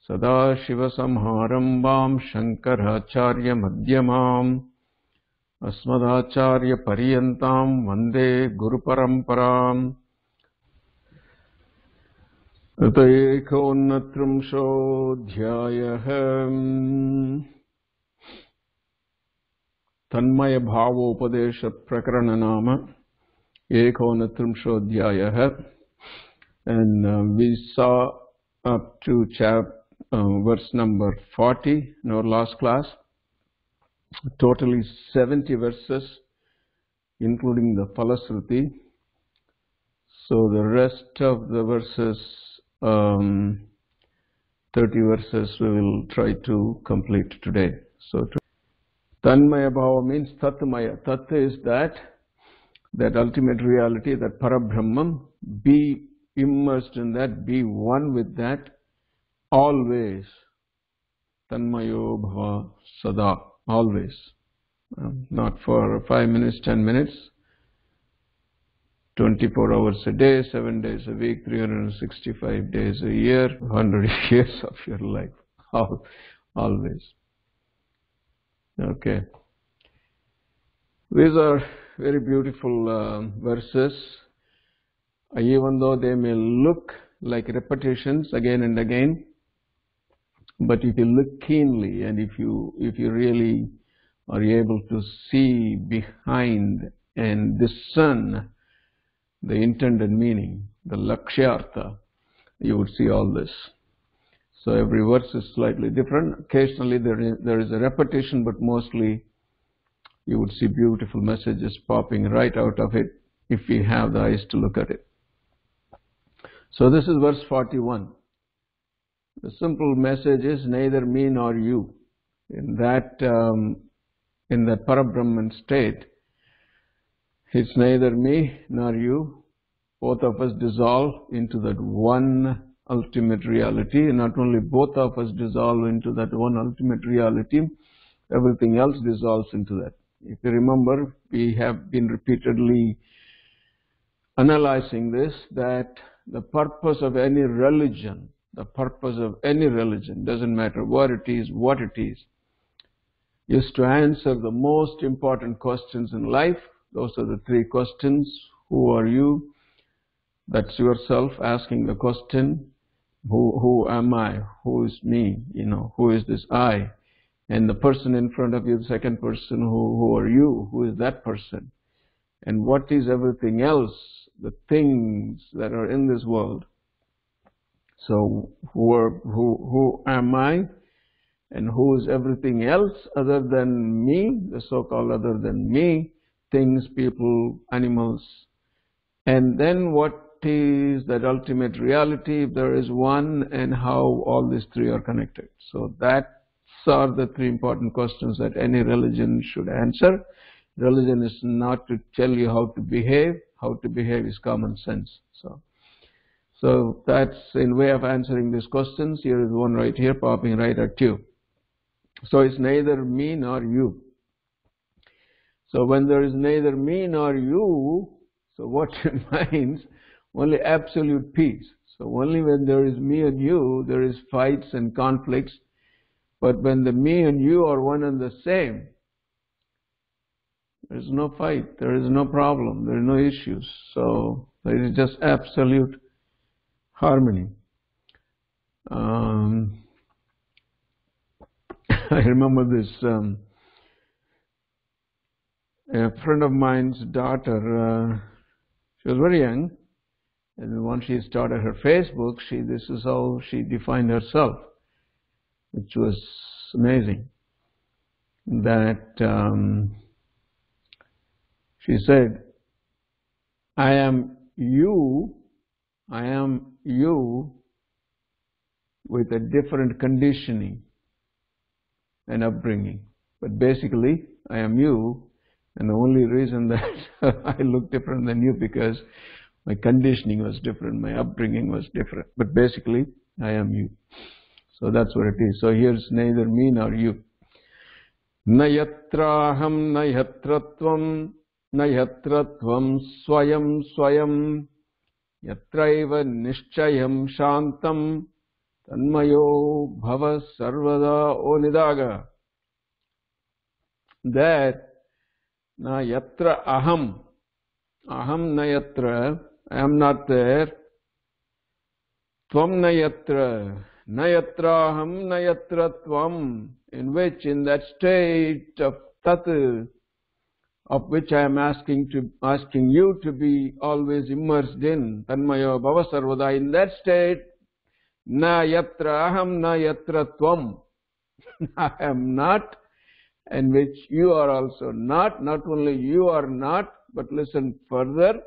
Sadashivasamharambam Shankaracharya Madhyamam Asmadacharya Pariyantam Vande Guru Paramparam. Ekonnatrimshodhyayah Tanmaya Bhavopadesha Prakarana Nama Ekonnatrimshodhyayah. And we saw up to verse number 40 in our last class. Totally 70 verses, including the Falasruti. So the rest of the verses, 30 verses, we will try to complete today. So Tanmaya Bhava means Tatmaya. Tat is that ultimate reality, that Parabrahman. Be immersed in that, be one with that, always. Tanmayo Bhava Sada, always. Not for 5 minutes, 10 minutes, 24 hours a day, 7 days a week, 365 days a year, 100 years of your life. Always. Okay. These are very beautiful verses. Even though they may look like repetitions again and again, but if you look keenly and if you really are able to see behind and discern the intended meaning, the lakshyartha, you would see all this. So every verse is slightly different. Occasionally there is a repetition, but mostly you would see beautiful messages popping right out of it if we have the eyes to look at it. So this is verse 41. The simple message is neither me nor you. In that Parabrahman state, it's neither me nor you. Both of us dissolve into that one ultimate reality. And not only both of us dissolve into that one ultimate reality, everything else dissolves into that. If you remember, we have been repeatedly analyzing this, that the purpose of any religion, doesn't matter what it is, is to answer the most important questions in life. Those are the three questions. Who are you? That's yourself asking the question. Who am I? Who is me? Who is this I? And the person in front of you, the second person, who are you? Who is that person? And what is everything else? The things that are in this world. So who am I, and who is everything else other than me, the so-called other than me, things, people, animals, and then what is that ultimate reality, if there is one, and how all these three are connected. So that are the three important questions that any religion should answer. Religion is not to tell you how to behave. How to behave is common sense. So that's in way of answering these questions. Here is one right here popping right at you. So it's neither me nor you. So when there is neither me nor you, so what it means? Only absolute peace. So only when there is me and you, there is fights and conflicts. But when the me and you are one and the same, there is no fight, there is no problem, there are no issues. So there is just absolute harmony. I remember this, a friend of mine's daughter, she was very young, and once she started her Facebook, this is how she defined herself, which was amazing. That she said, I am you with a different conditioning and upbringing. But basically, I am you, and the only reason that I look different than you because my conditioning was different, my upbringing was different. But basically, I am you. So that's what it is. So here's neither me nor you. Na yatraham na yatratvam na yatratvam swayam swayam yatraiva nishchayam shantam Tanmayo bhava sarvada o nidaga. That na yatra aham. Aham na yatra. I am not there. Tvam na yatra. Na yatra aham na yatra tvam. In which, in that state of tat, of which I am asking you to be always immersed in, tanmayo bhava sarvada, in that state, na yatra aham na yatra tvam. I am not, and which you are also not. Not only you are not, but listen further,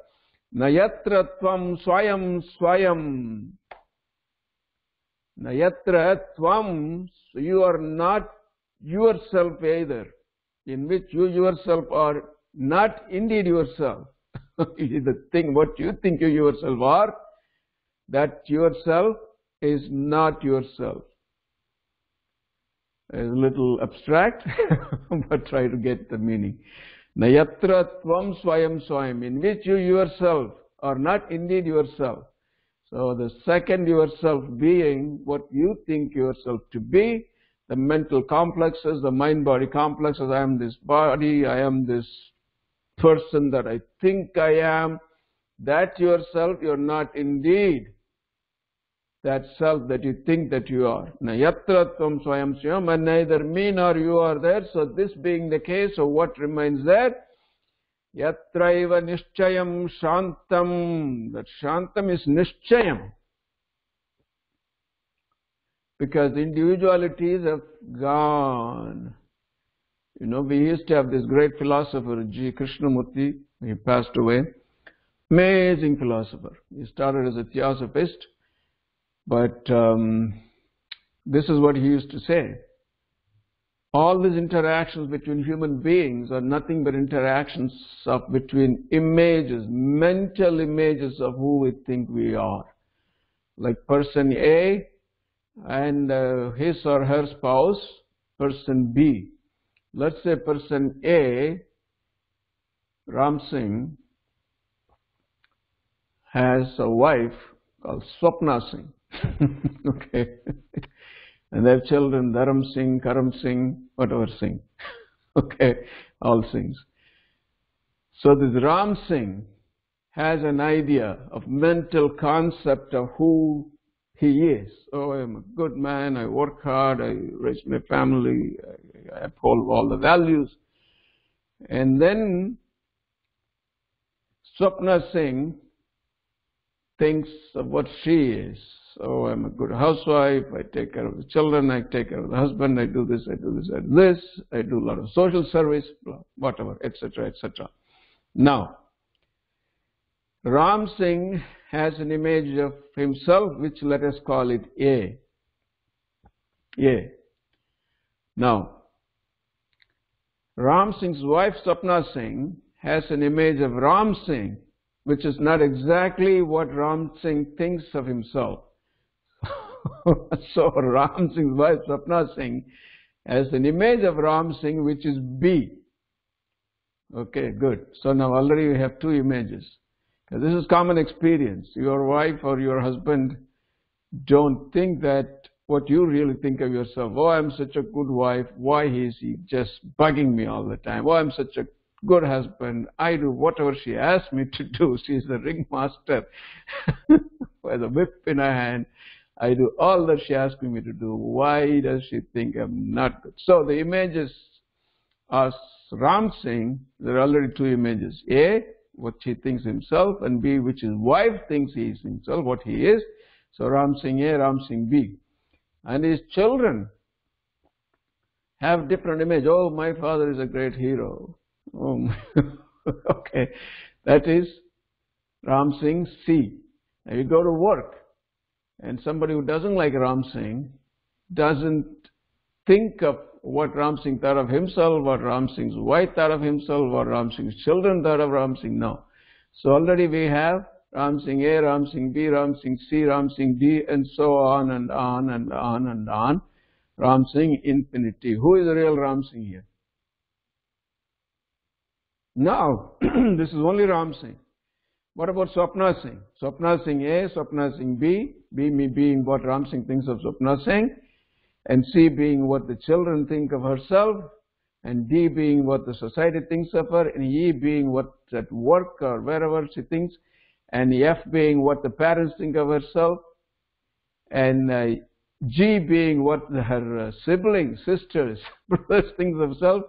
na yatra tvam swayam swayam. Na yatra tvam, so you are not yourself either, in which you yourself are not indeed yourself. The thing, what you think you yourself are, that yourself is not yourself. It's a little abstract, but try to get the meaning. Na yatra tvam swayam swayam, in which you yourself are not indeed yourself. So the second yourself being what you think yourself to be, the mental complexes, the mind-body complexes, I am this body, I am this person that I think I am, that yourself, you're not indeed that self that you think that you are. Na yatra tvam swayam swayam, and neither me nor you are there. So this being the case, so what remains there? Yatraiva nischayam shantam. That shantam is nischayam. Because individualities have gone. You know, we used to have this great philosopher, G. Krishnamurti. He passed away. Amazing philosopher. He started as a theosophist. But this is what he used to say. All these interactions between human beings are nothing but interactions between images, mental images of who we think we are. Like person A and his or her spouse, person B. Let's say person A, Ram Singh, has a wife called Swapna Singh. Okay. And they have children, Dharam Singh, Karam Singh, whatever Singh. Okay, all Singhs. So this Ram Singh has an idea of mental concept of who he is. Oh, I'm a good man, I work hard, I raise my family, I uphold all the values. And then Swapna Singh thinks of what she is. So I'm a good housewife, I take care of the children, I take care of the husband, I do this, I do this, I do this, I do a lot of social service, whatever, etc., etc. Now, Ram Singh has an image of himself, which let us call it A. A. Now, Ram Singh's wife, Swapna Singh, has an image of Ram Singh, which is not exactly what Ram Singh thinks of himself. So Ram Singh's wife, Swapna Singh, has an image of Ram Singh which is B. Okay, good. So now already we have two images. This is common experience. Your wife or your husband don't think that what you really think of yourself. Oh, I'm such a good wife. Why is he just bugging me all the time? Oh, I'm such a good husband. I do whatever she asks me to do. She's the ringmaster with a whip in her hand. I do all that she asks me to do. Why does she think I'm not good? So the images are Ram Singh. There are already two images. A, what he thinks himself, and B, which his wife thinks he is himself, what he is. So Ram Singh A, Ram Singh B. And his children have different image. Oh, my father is a great hero. Oh, okay. That is Ram Singh C. Now you go to work, and somebody who doesn't like Ram Singh doesn't think of what Ram Singh thought of himself, what Ram Singh's wife thought of himself, what Ram Singh's children thought of Ram Singh. No. So already we have Ram Singh A, Ram Singh B, Ram Singh C, Ram Singh D, and so on and on and on and on. Ram Singh infinity. Who is the real Ram Singh here? Now, this is only Ram Singh. What about Swapna Singh? Swapna Singh A, Swapna Singh B, B being what Ram Singh thinks of Swapna Singh, and C being what the children think of herself, and D being what the society thinks of her, and E being what at work or wherever she thinks, and F being what the parents think of herself, and G being what her siblings, sisters, brothers thinks of herself,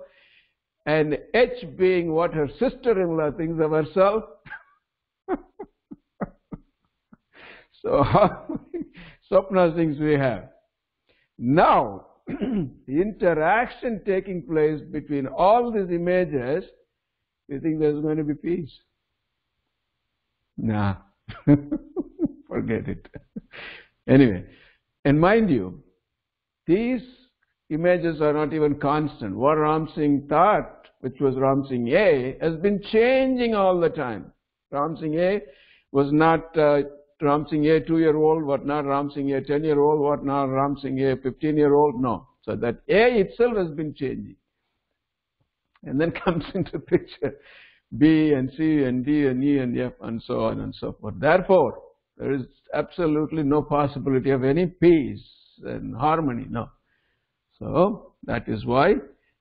and H being what her sister-in-law thinks of herself. So how many Swapna Singhs we have? Now, the interaction taking place between all these images, you think there's going to be peace? Nah, forget it. Anyway, and mind you, these images are not even constant. What Ram Singh thought, which was Ram Singh A, has been changing all the time. Ram Singh A was not Ram Singh A 2-year-old, what not Ram Singh A 10-year-old, what not Ram Singh A 15-year-old, no. So that A itself has been changing. And then comes into picture B and C and D and E and F and so on and so forth. Therefore, there is absolutely no possibility of any peace and harmony, no. So, that is why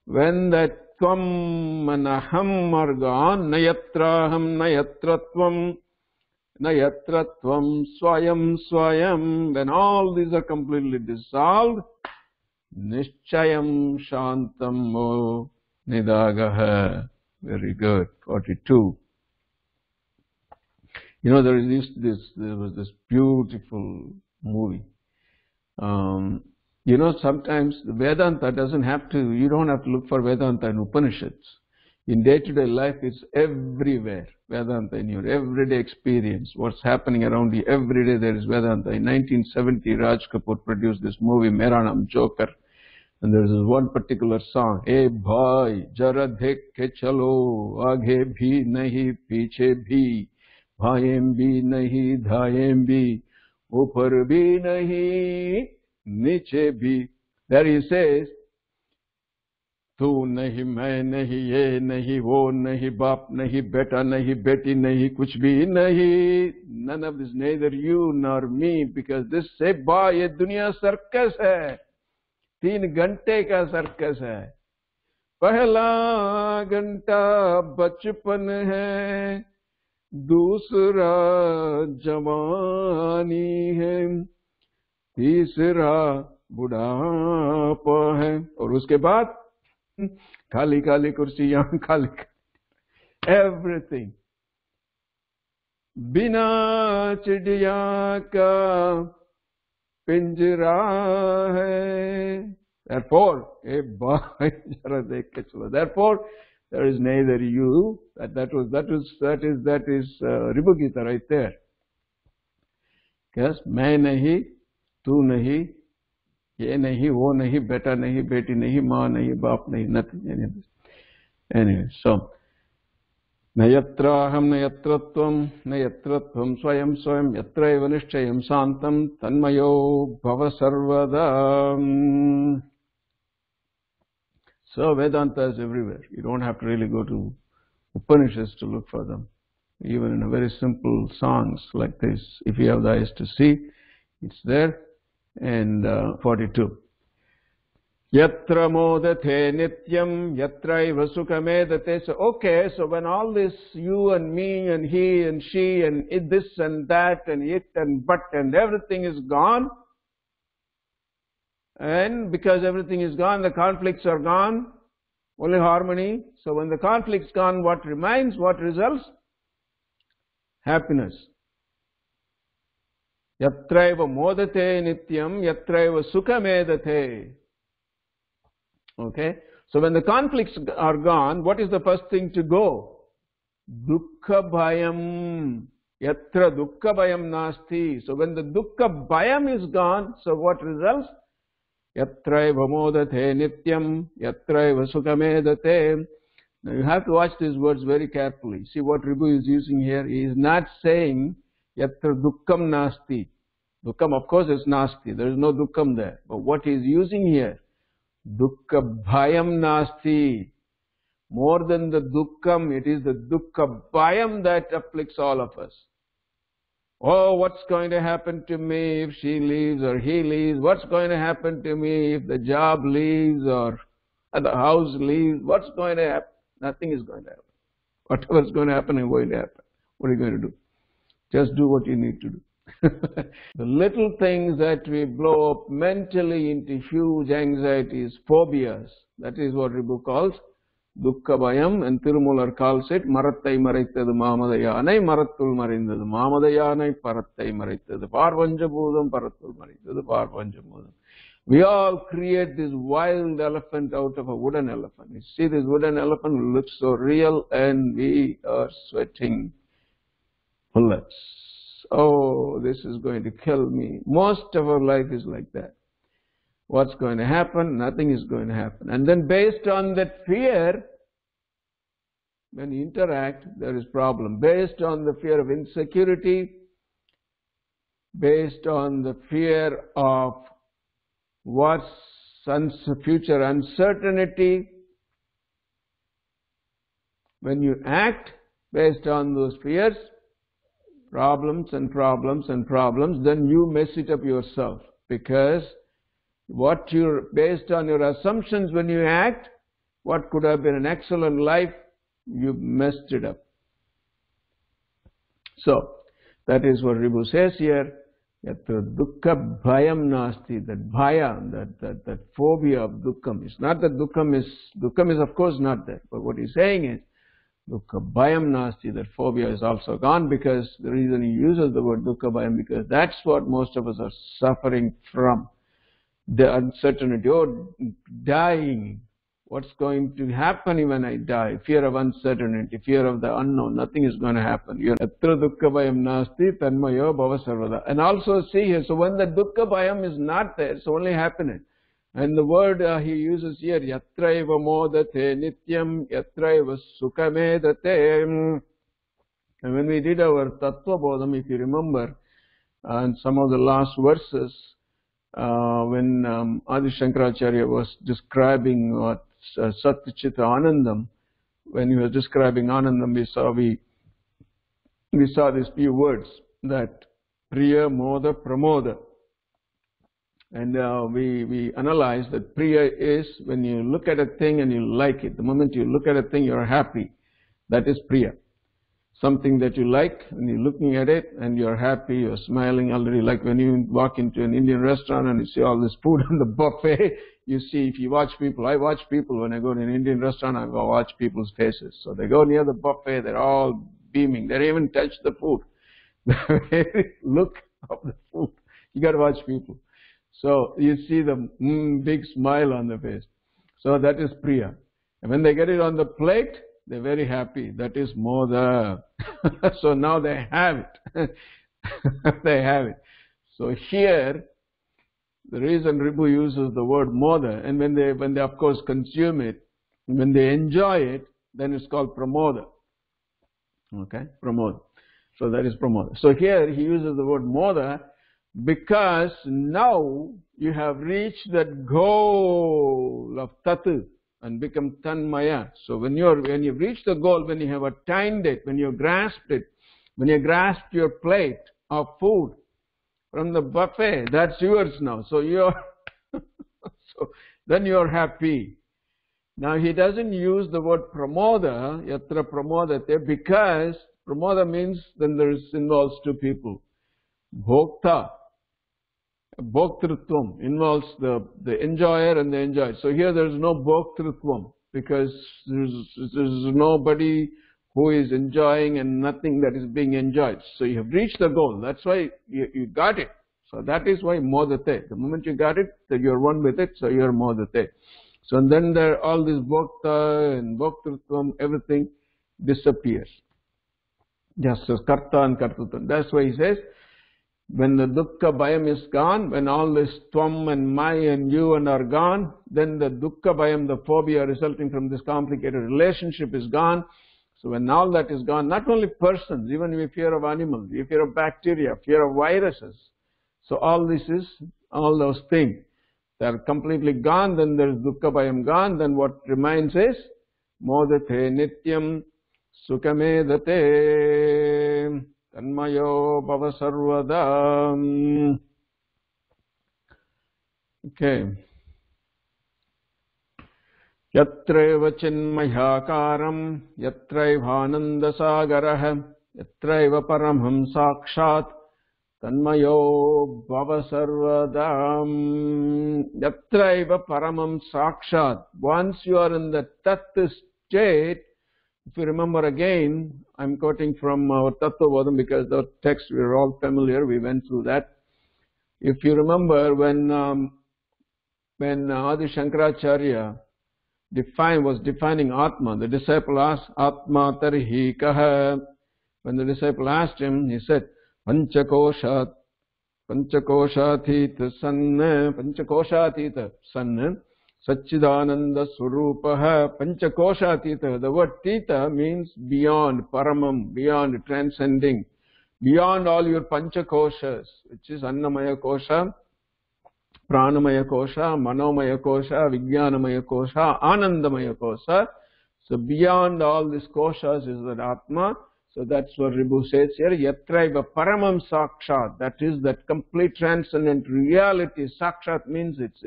when that tvam and aham are gone, nayatraham nayatratvam, nayatratvam swayam swayam, when all these are completely dissolved, nischayam shantam nidagaha. Very good. 42. You know, there was this beautiful movie. You know, sometimes the Vedanta doesn't have to, you don't have to look for Vedanta in Upanishads. In day-to-day life, it's everywhere. Vedanta in your everyday experience. What's happening around you, every day there is Vedanta. In 1970, Raj Kapoor produced this movie, Mera Naam Joker. And there's this one particular song, "Hey bhai, jara dekh ke chalo, aage bhi nahi, piche bhi, bhayem bhi nahi, dhayem bhi, upar bhi nahi, niche bhi." There he says, "Tu nahi, main nahi, ye nahi, wo nahi, baap nahi, beta nahi, beti nahi, kuch bhi nahi." None of this, neither you nor me, because this say, "Ba, ye dunya circus hai. 3 घंटे का circus है. पहला घंटा बचपन है, दूसरा जवानी है, तीसरा बुढ़ापा है." और उसके बाद खाली खाली कुर्सियां, खाली एवरीथिंग. बिना चिड़िया का पिंजरा है. Therefore, therefore, there is neither you. That is Ribhu Gita right there. Because मैं नहीं, तू नहीं, ये नहीं, वो नहीं, बेटा नहीं, बेटी नहीं, माँ नहीं, बाप नहीं, nothing, any of this. Anyway, so Nayatraham nayatratvam, nayatratvam swayam swayam, yatraiva nishchayam santam, tanmayo bhava sarvada. So Vedanta is everywhere. You don't have to really go to Upanishads to look for them. Even in a very simple songs like this, if you have the eyes to see, it's there. And 42. Yatra modate nityam, yatraiva sukhamedate. So, okay, so when all this you and me and he and she and it, this and that and it and but and everything is gone, and because everything is gone, the conflicts are gone, only harmony. So when the conflict's gone, what remains, what results? Happiness. Yatraiva modate nityam, yatraiva sukhamedate. Okay, so when the conflicts are gone, what is the first thing to go? Dukkha bhayam. Yatra dukkha bhayam nasti. So when the dukkha bhayam is gone, so what results? Yatraiva modate nityam, yatraiva sukhamedate. Now you have to watch these words very carefully. See what Ribhu is using here. He is not saying yatra dukkham nasti. Dukkham, of course, is nasti. There is no dukkham there. But what he is using here, dukkha bhayam nasti. More than the dukkham, it is the dukkha bhayam that afflicts all of us. Oh, what's going to happen to me if she leaves or he leaves? What's going to happen to me if the job leaves or the house leaves? What's going to happen? Nothing is going to happen. Whatever's going to happen is going to happen. What are you going to do? Just do what you need to do. The little things that we blow up mentally into huge anxieties, phobias, that is what Ribhu calls Dukkha Bhayam, and Tirumular calls it Marattai Maraitadu Mamadayanai Marattul Marindadu Mamadayanai Parattai Maraitadu Parvanjabhudam Parattul Maraitadu Parvanjabhudam. We all create this wild elephant out of a wooden elephant. You see this wooden elephant looks so real and we are sweating bullets. Oh, this is going to kill me. Most of our life is like that. What's going to happen? Nothing is going to happen. And then based on that fear, when you interact, there is problem. Based on the fear of insecurity, based on the fear of what's future uncertainty, when you act based on those fears, problems and problems and problems, then you mess it up yourself, because what you're based on your assumptions when you act, what could have been an excellent life, you messed it up. So that is what Ribhu says here. Yatra dukkha bhayam nasti, that bhaya, that phobia of dukkham. It's not that dukkham is of course not there, but what he's saying is dukkha bhayam nasti, that phobia is also gone, because the reason he uses the word dukkha bhayam, because that's what most of us are suffering from. The uncertainty, oh, dying, what's going to happen when I die? Fear of uncertainty, fear of the unknown, nothing is going to happen. Yatra dukkha bhayam nasti tanmayo bhava sarvada. And also see here, so when the dukkha bhayam is not there, it's only happiness. And the word he uses here, yatra eva modate nityam, yatra eva sukhamedate. And when we did our tattva bodham, if you remember, and some of the last verses, when Adi Shankaracharya was describing what Satchita Anandam, when he was describing Anandam, we saw these few words, that Priya, Moda, Pramoda. And we analyzed that Priya is when you look at a thing and you like it. The moment you look at a thing, you're happy. That is Priya. Something that you like, and you're looking at it and you're happy, you're smiling already. Like when you walk into an Indian restaurant and you see all this food on the buffet, you see, if you watch people, I watch people when I go to an Indian restaurant, I go watch people's faces. So they go near the buffet, they're all beaming. They don't even touch the food. The look of the food. You got to watch people. So you see the big smile on the face. So that is Priya. And when they get it on the plate, they're very happy. That is Moda. So now they have it. They have it. So here, the reason Ribhu uses the word Moda, and when they of course consume it, when they enjoy it, then it's called Pramoda. Okay? Pramoda. So that is Pramoda. So here he uses the word Moda, because now you have reached that goal of Tatu and become Tanmaya. So when you've reached the goal, when you have attained it, when you've grasped it, when you grasped your plate of food from the buffet, that's yours now. So so then you're happy. Now he doesn't use the word Pramoda, Yatra Pramodate, because Pramoda means then involves two people. Bhokta. Bhoktrutvam involves the enjoyer and the enjoyed. So here there is no Bhoktrutvam, because there's nobody who is enjoying and nothing that is being enjoyed. So you have reached the goal. That's why you got it. So that is why Modate. The moment you got it, then you're one with it, so you're Modate. So and then there all this Bhokta and Bhoktrutvam, everything disappears. Just as Karta and Kartutvam. That's why he says, when the dukkha bhayam is gone, when all this tvam and my and you and are gone, then the dukkha bhayam, the phobia resulting from this complicated relationship is gone. So when all that is gone, not only persons, even we fear of animals, we fear of bacteria, fear of viruses. So all those things, they are completely gone, then there is dukkha bhayam gone, then what remains is modate nityam sukhamedate tanmayo bhava sarvada. Okay. Yatraiva chinmayakaram yatraivananda sagarah yatraiva paramham sakshat tanmayo bhava sarvadam. Yatraiva paramam sakshat. Once you are in the tat state, if you remember again, I'm quoting from our Tattvabodham because the text we are all familiar, we went through that. If you remember when Adi Shankaracharya was defining Atma, the disciple asked, Atma tarhi kaha. When the disciple asked him, he said, Panchakoshathita sanna Satchidananda Swarupaha Panchakoshatita. The word Tita means beyond, Paramam, beyond, transcending, beyond all your Panchakoshas, which is Annamaya Kosha, Pranamaya Kosha, Manomaya Kosha, Vijnanamaya Kosha, Anandamaya Kosha. So beyond all these koshas is that Atma. So that's what Ribhu says here. Yatraiva paramam sakshat. That is that complete transcendent reality. Sakshat means it's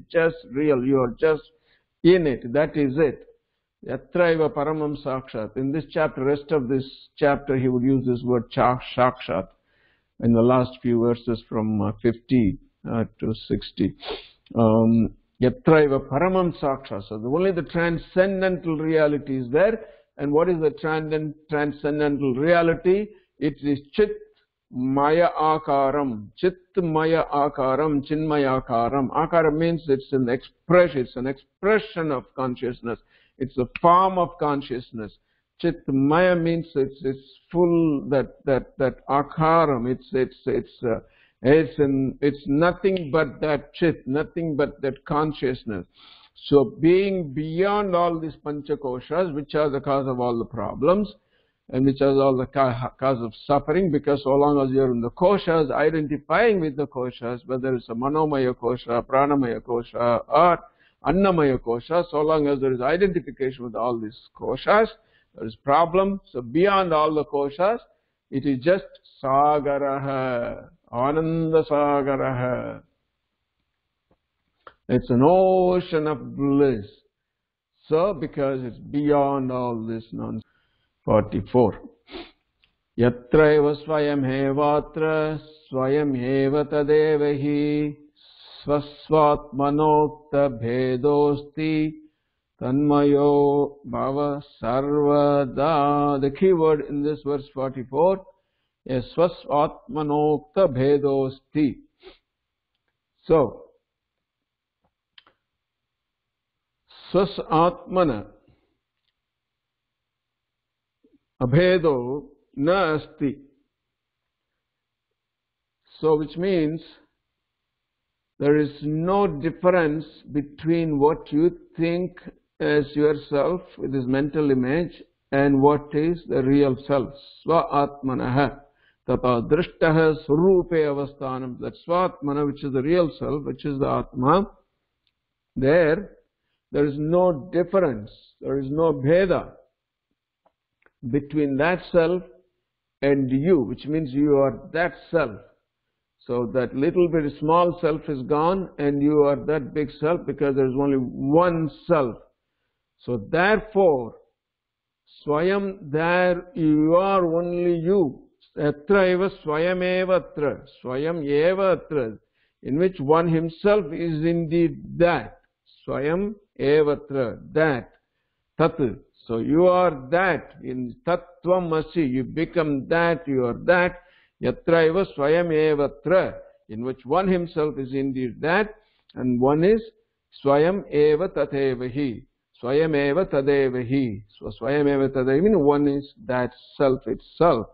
just real. You are just in it. That is it. Yatraiva paramam sakshat. In this chapter, rest of this chapter, he would use this word sakshat in the last few verses from 50 to 60. Yatraiva paramam sakshat. So only the transcendental reality is there. And what is the transcendental reality? It is Chit Maya Akaram. Chit Maya Akaram, Chinmaya Akaram. Akaram means it's an expression of consciousness. It's a form of consciousness. Chit Maya means it's full, that Akaram. It's nothing but that Chit, nothing but that consciousness. So being beyond all these panchakoshas, which are the cause of all the problems, and which are all the cause of suffering, because so long as you're in the koshas, identifying with the koshas, whether it's a manomaya kosha, pranamaya kosha, or annamaya kosha, so long as there is identification with all these koshas, there is problem. So beyond all the koshas, it is just sagaraha, ananda sagaraha. It's an ocean of bliss. So, because it's beyond all this nonsense. 44. Yatraiva swayam hevatra swayam heva tadevahi swasvatmanokta bhedosti tanmayo bhava sarvada. The key word in this verse 44 is swasvatmanokta bhedosti. So, Swas Atmana Abhedo Na Asti. So which means there is no difference between what you think as yourself with this mental image and what is the real self. Swa Atmanaha Tata Drishtaha Surupe Avasthanam. That Swatmana, which is the real self, which is the Atma, there is no difference, there is no bheda between that self and you, which means you are that self. So that little bit small self is gone and you are that big self, because there is only one self. So therefore, Swayam, there you are only you. Atra eva Swayam eva atra. Swayam eva atra. In which one himself is indeed that. Swayam evatra, that, tat. So you are that, in tattvam asi, you become that, you are that, yatra eva swayam evatra, in which one himself is indeed that, and one is swayam eva tatevahi, swayam eva tadevahi. So swayam eva tadevahi means one is that self itself.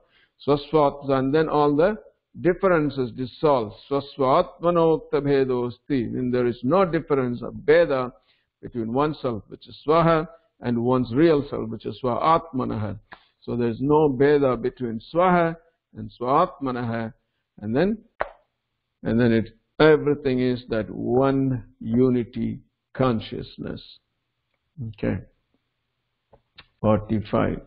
Swasvat, and then all the differences dissolve. Swasvatmanokta bhedosti, and there is no difference of bheda between oneself, which is Swaha, and one's real self, which is Swa-Atmanaha. So there is no bheda between Swaha and Swa-Atmanaha, and then everything is that one unity consciousness. Okay. 45.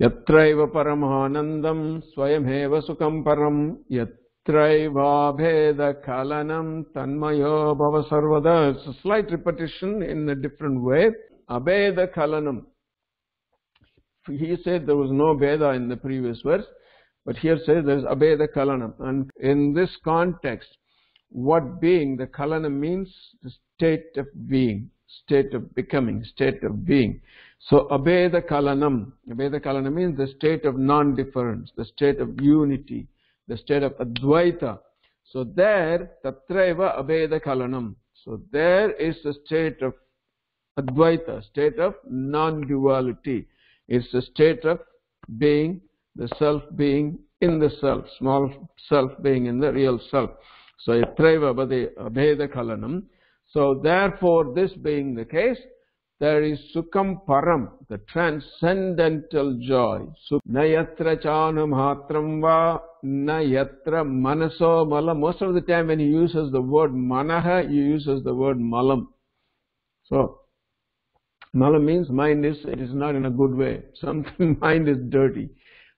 Yatraiva paramanandam swayameva sukham param yatraiva bheda kalanam tanmayo bhava sarvada. It's a slight repetition in a different way. Abheda kalanam. He said there was no Veda in the previous verse, but here says there is Abheda Kalanam. And in this context, what being, the Kalana means the state of being, state of becoming, state of being. So Abheda Kalana means the state of non-difference, the state of unity, the state of Advaita. So there, Tatraiva Abheda Kalanam. So there is a state of Advaita, state of non-duality. It's a state of being, the self being in the self, small self being in the real self. So Yatraiva Abheda Kalanam. So therefore, this being the case, there is Sukham Param, the transcendental joy. Nayatra Chanam Hatram Va Nayatra Manaso Malam. Most of the time when he uses the word Manaha, he uses the word Malam. So Malam means mind is, it is not in a good way. Something, mind is dirty.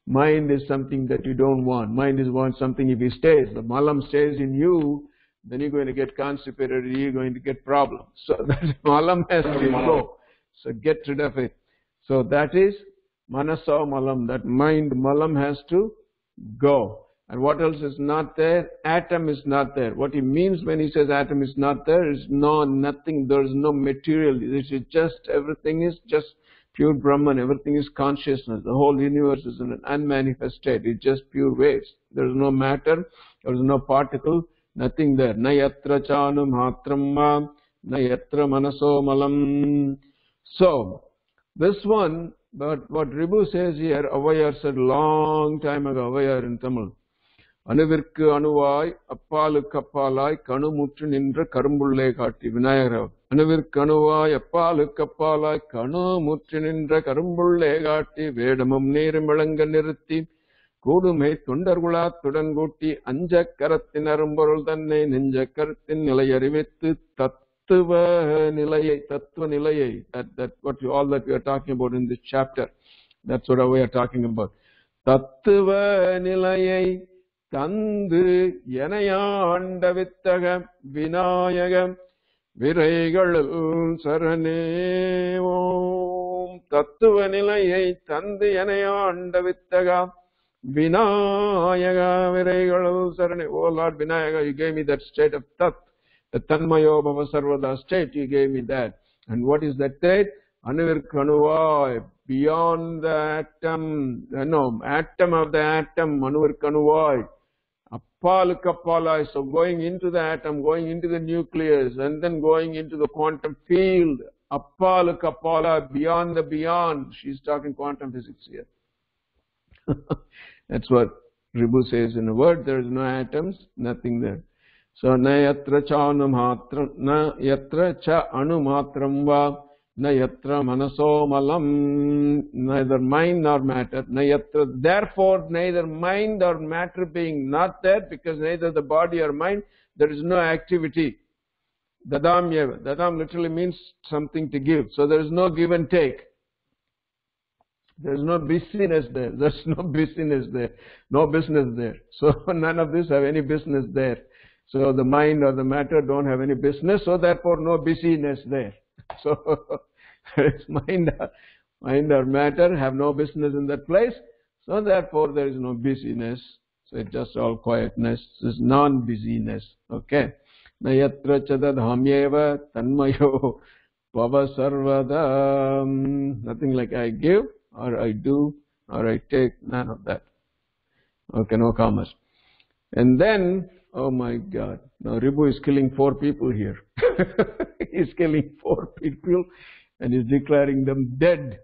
Mind is something that you don't want. Mind is want something if it stays. The malam stays in you, then you're going to get constipated, you're going to get problems. So that malam has to go. So get rid of it. So that is manasa malam. That mind malam has to go. And what else is not there? Atom is not there. What he means when he says atom is not there is nothing. There is no material. This is just, everything is just pure Brahman. Everything is consciousness. The whole universe is in an unmanifest state. It's just pure waves. There is no matter. There is no particle. Nothing there. Na yatra chanam hatramma. Na yatra manaso malam. So, this one, but what Ribhu says here, Avayar said long time ago, Avayar in Tamil. அணுவிற்கு அணுவாய் அப்பாலுக்கு அப்பாலாய் கணுமுற்று நின்ற கரும்புள்ளே காட்டி விநாயகர். அணுவிற்கு அணுவாய் அப்பாலுக்கு அப்பாலாய் கணுமுற்று நின்ற கரும்புள்ளே காட்டி வேடமும் நீரும் விளங்க நிறுத்தி கூடுமை தொண்டர்குலாத்துடன் கூட்டி அஞ்ச கரத்தின் அரும்பொருள் தன்னை நெஞ்ச கருத்தின் நிலை அறிவித்து தத்துவ நிலையை that what all that we are talking about in this chapter, that's what we are talking about. தத்துவ நிலையை தந்து எனையாண்ட வித்தக விநாயக விரைகளுள் சரணே ஓம். தத்துவ நிலையை தந்து எனையாண்ட வித்தக Vinayaka விரைகளுள் சரணே. Oh Lord Vinayaka, you gave me that state of tat, the tanmayo bhava sarvada state, you gave me that. And what is that state? Anuvirku anuvaay, beyond the atom, atom of the atom, anuvirku anuvaay. Appalukapala, so going into the atom, going into the nucleus, and then going into the quantum field. Appalukapala, beyond the beyond. She's talking quantum physics here. That's what Ribhu says in a word. There is no atoms, nothing there. So, na yatra cha anu matram va. Na yatra manaso malam, neither mind nor matter. Na yatra, therefore, neither mind or matter being not there, because neither the body or mind, there is no activity. Dadam yeva. Dadam literally means something to give. So there is no give and take. There is no busyness there. There is no busyness there. No business there. So none of this have any business there. So the mind or the matter don't have any business. So therefore, no busyness there. So, mind or matter have no business in that place. So, therefore, there is no busyness. So, it's just all quietness. It's non-busyness. Okay. Nayatra chadadhamyeva tanmayo bhava sarvada. Nothing like I give, or I do, or I take. None of that. Okay, no commas. And then, oh my God. Now, Ribhu is killing 4 people here. He's killing 4 people and he's declaring them dead.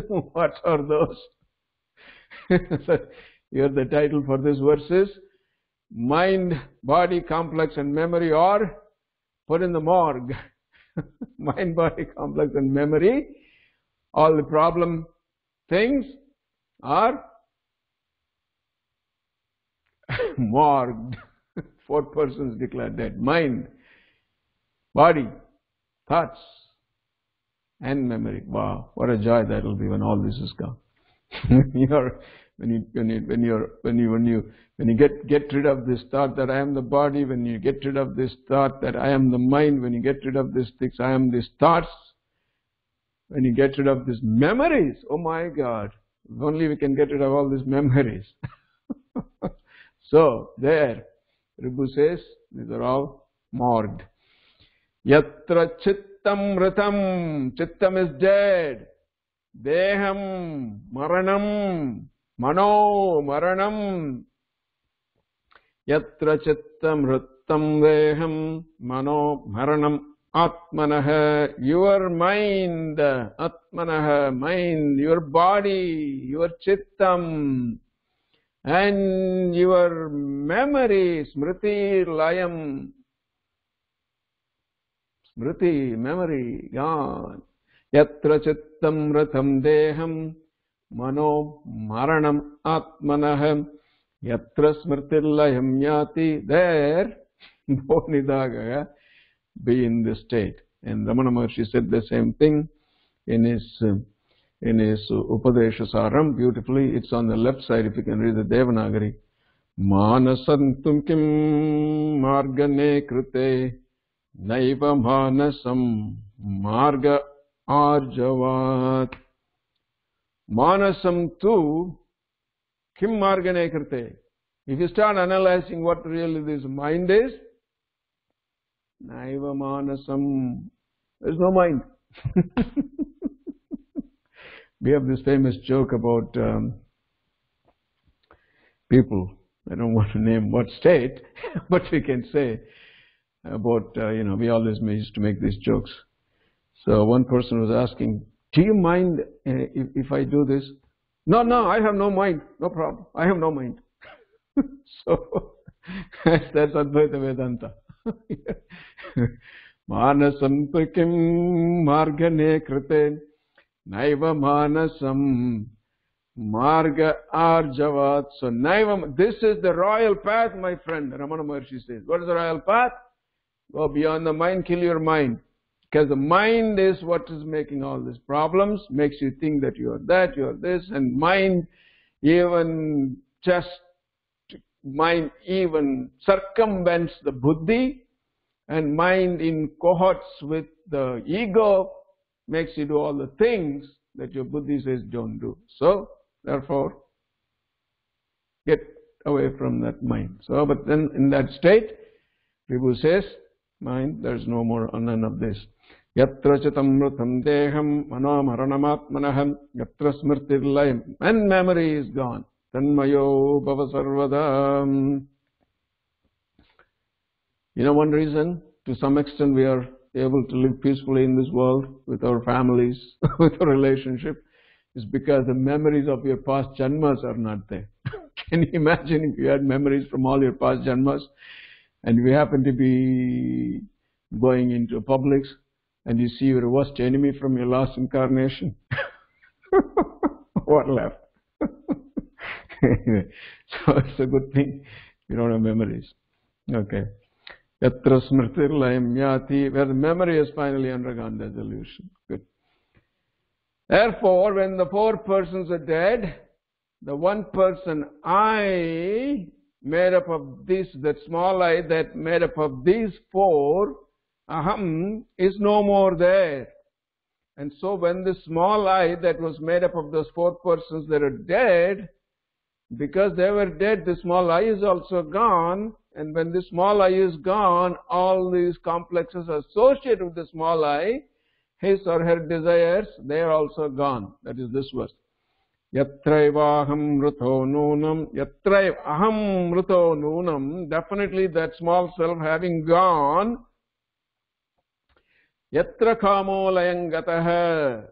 What are those? So, here the title for this verse is Mind, Body, Complex and Memory are put in the morgue. Mind, Body, Complex and Memory, all the problem things are morgued. 4 persons declared dead. Mind, body, thoughts, and memory. Wow, what a joy that will be when all this is gone. when you get rid of this thought that I am the body, when you get rid of this thought that I am the mind, when you get rid of these things, I am these thoughts, when you get rid of these memories, oh my God, if only we can get rid of all these memories. So there, Ribhu says, these are all morged. Yatra chittam ritam, chittam is dead. Deham maranam, mano maranam. Yatra chittam ritam deham, mano maranam. Atmanaha, your mind, Atmanaha, mind, your body, your chittam, and your memory, smriti layam. Smriti, memory, gone. Yatra chittam ratham deham, mano maranam atmanah. Yatra smriti layam yati, there, bonidagaya, be in this state. And Ramana Maharishi said the same thing in his Upadesha Saram beautifully. It's on the left side if you can read the Devanagari. Manasantum kim margane krite naiva manasam marga arjavat. Manasam tu kim margane krite. If you start analyzing what really this mind is, naiva manasam, there's no mind. We have this famous joke about people, I don't want to name what state, but we can say about, we always used to make these jokes. So one person was asking, do you mind if I do this? No, I have no mind, no problem, I have no mind. So that's Advaita Vedanta. Manasam kim margane krite naiva manasam marga arjavat. So naiva, this is the royal path, my friend, Ramana Maharishi says. What is the royal path? Go beyond the mind, kill your mind. Because the mind is what is making all these problems, makes you think that you are that, you are this, and mind even circumvents the buddhi, and mind in cohorts with the ego makes you do all the things that your buddhi says don't do. So, therefore, get away from that mind. So, but then in that state, Ribhu says, mind, there's no more, none of this. Yatra chatamrutam deham mano maranamatmanaham yatra smrtirlayam, and memory is gone. Tanmayo bhava sarvadam. You know one reason, to some extent we are able to live peacefully in this world with our families, with our relationship, is because the memories of your past janmas are not there. Can you imagine if you had memories from all your past janmas and you happen to be going into Publix and you see your worst enemy from your last incarnation? What left? Anyway, so it's a good thing you don't have memories. Okay. Yatra smritir layam yati, where the memory has finally undergone dissolution. Good. Therefore, when the four persons are dead, the one person, I, made up of this, that small I, that made up of these four, aham, is no more there. And so when the small I that was made up of those four persons that are dead, because they were dead, the small I is also gone. And when the small I is gone, all these complexes associated with the small I, his or her desires, they are also gone. That is this verse. Yatraivaham rutho nunam, yatraivaham rutho nunam, definitely that small self having gone, yatra kamo layangataha,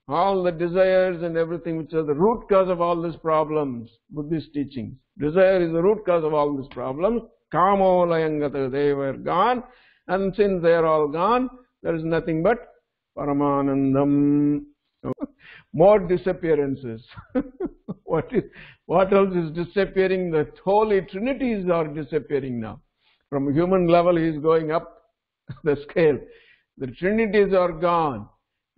all the desires and everything which are the root cause of all these problems, Buddhist teachings. Desire is the root cause of all these problems. Kamo layangata, they were gone. And since they are all gone, there is nothing but Paramanandam. More disappearances. What else is disappearing? The Holy Trinities are disappearing now. From a human level, he is going up the scale. The Trinities are gone.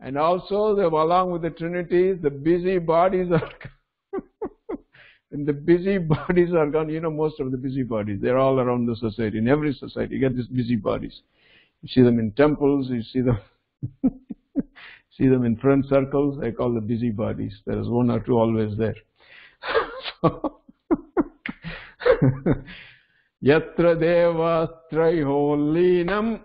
And also, along with the trinities, the busy bodies are and the busy bodies are gone. You know, most of the busy bodies, they're all around the society. In every society, you get these busy bodies. You see them in temples, you see them see them in friend circles. I call them busy bodies. There is one or two always there. So, Yatra Devastraiho Linam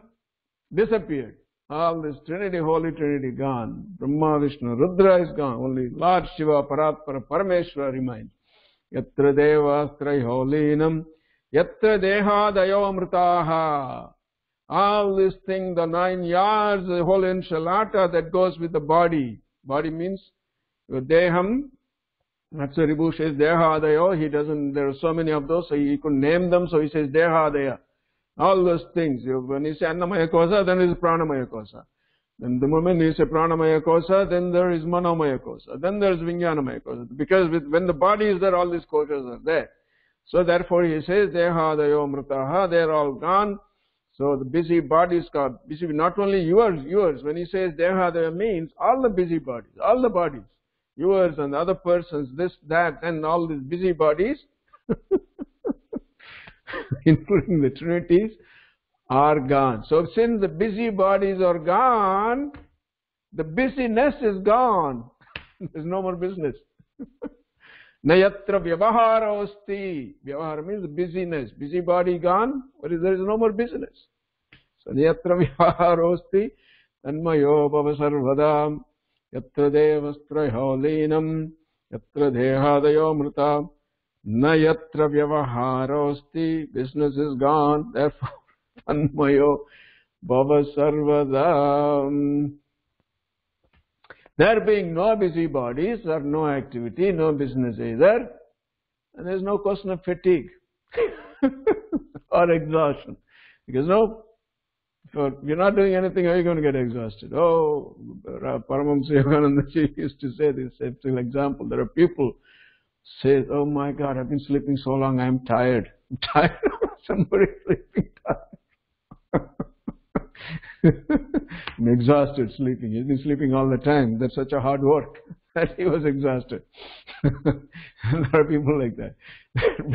disappeared. All this Trinity, Holy Trinity gone. Brahma, Vishnu, Rudra is gone. Only Lord Shiva, Paratpara, Parameshwara remains. Yatra Devastraiho Linam Yatra Dehadayo Amritaha. All this thing, the 9 yards, the whole enchilada that goes with the body. Body means your deham. That's why Ribhu says Dehadayo. He doesn't, there are so many of those, so he couldn't name them, so he says Dehadaya. All those things. When you say Annamaya Kosa, then it is Pranamaya Kosa. Then the moment you say Pranamaya Kosa, then there is Manomaya Kosa. Then there is Vijnanamaya Kosa. Because when the body is there, all these kosas are there. So therefore he says Dehadayo Mritaha, they are all gone. So the busy bodies got busy, not only yours. When he says Dehadaya means all the busy bodies, all the bodies. Yours and other persons, this, that, and all these busy bodies, including the trinities, are gone. So since the busy bodies are gone, the busyness is gone. There's no more business. Nayatra vyavaharosti. Vyavahara means busyness. Busy body gone, but there is no more business. So nayatra vyavaharosti tanmayo bhava sarvadam yatra devastraiho linam yatra dehadayo mrita nayatra vyavaharosti. Business is gone, therefore tanmayo bhava sarvadam. There being no busy bodies or no activity, no business either, and there is no question of fatigue or exhaustion. Because if you're not doing anything, how are you going to get exhausted? Oh, Paramahamsa Yogananda Ji used to say this, for example, there are people say, oh my God, I've been sleeping so long, I'm tired. I'm tired of somebody sleeping tired. I'm exhausted sleeping. He's been sleeping all the time. That's such a hard work that he was exhausted. There are people like that.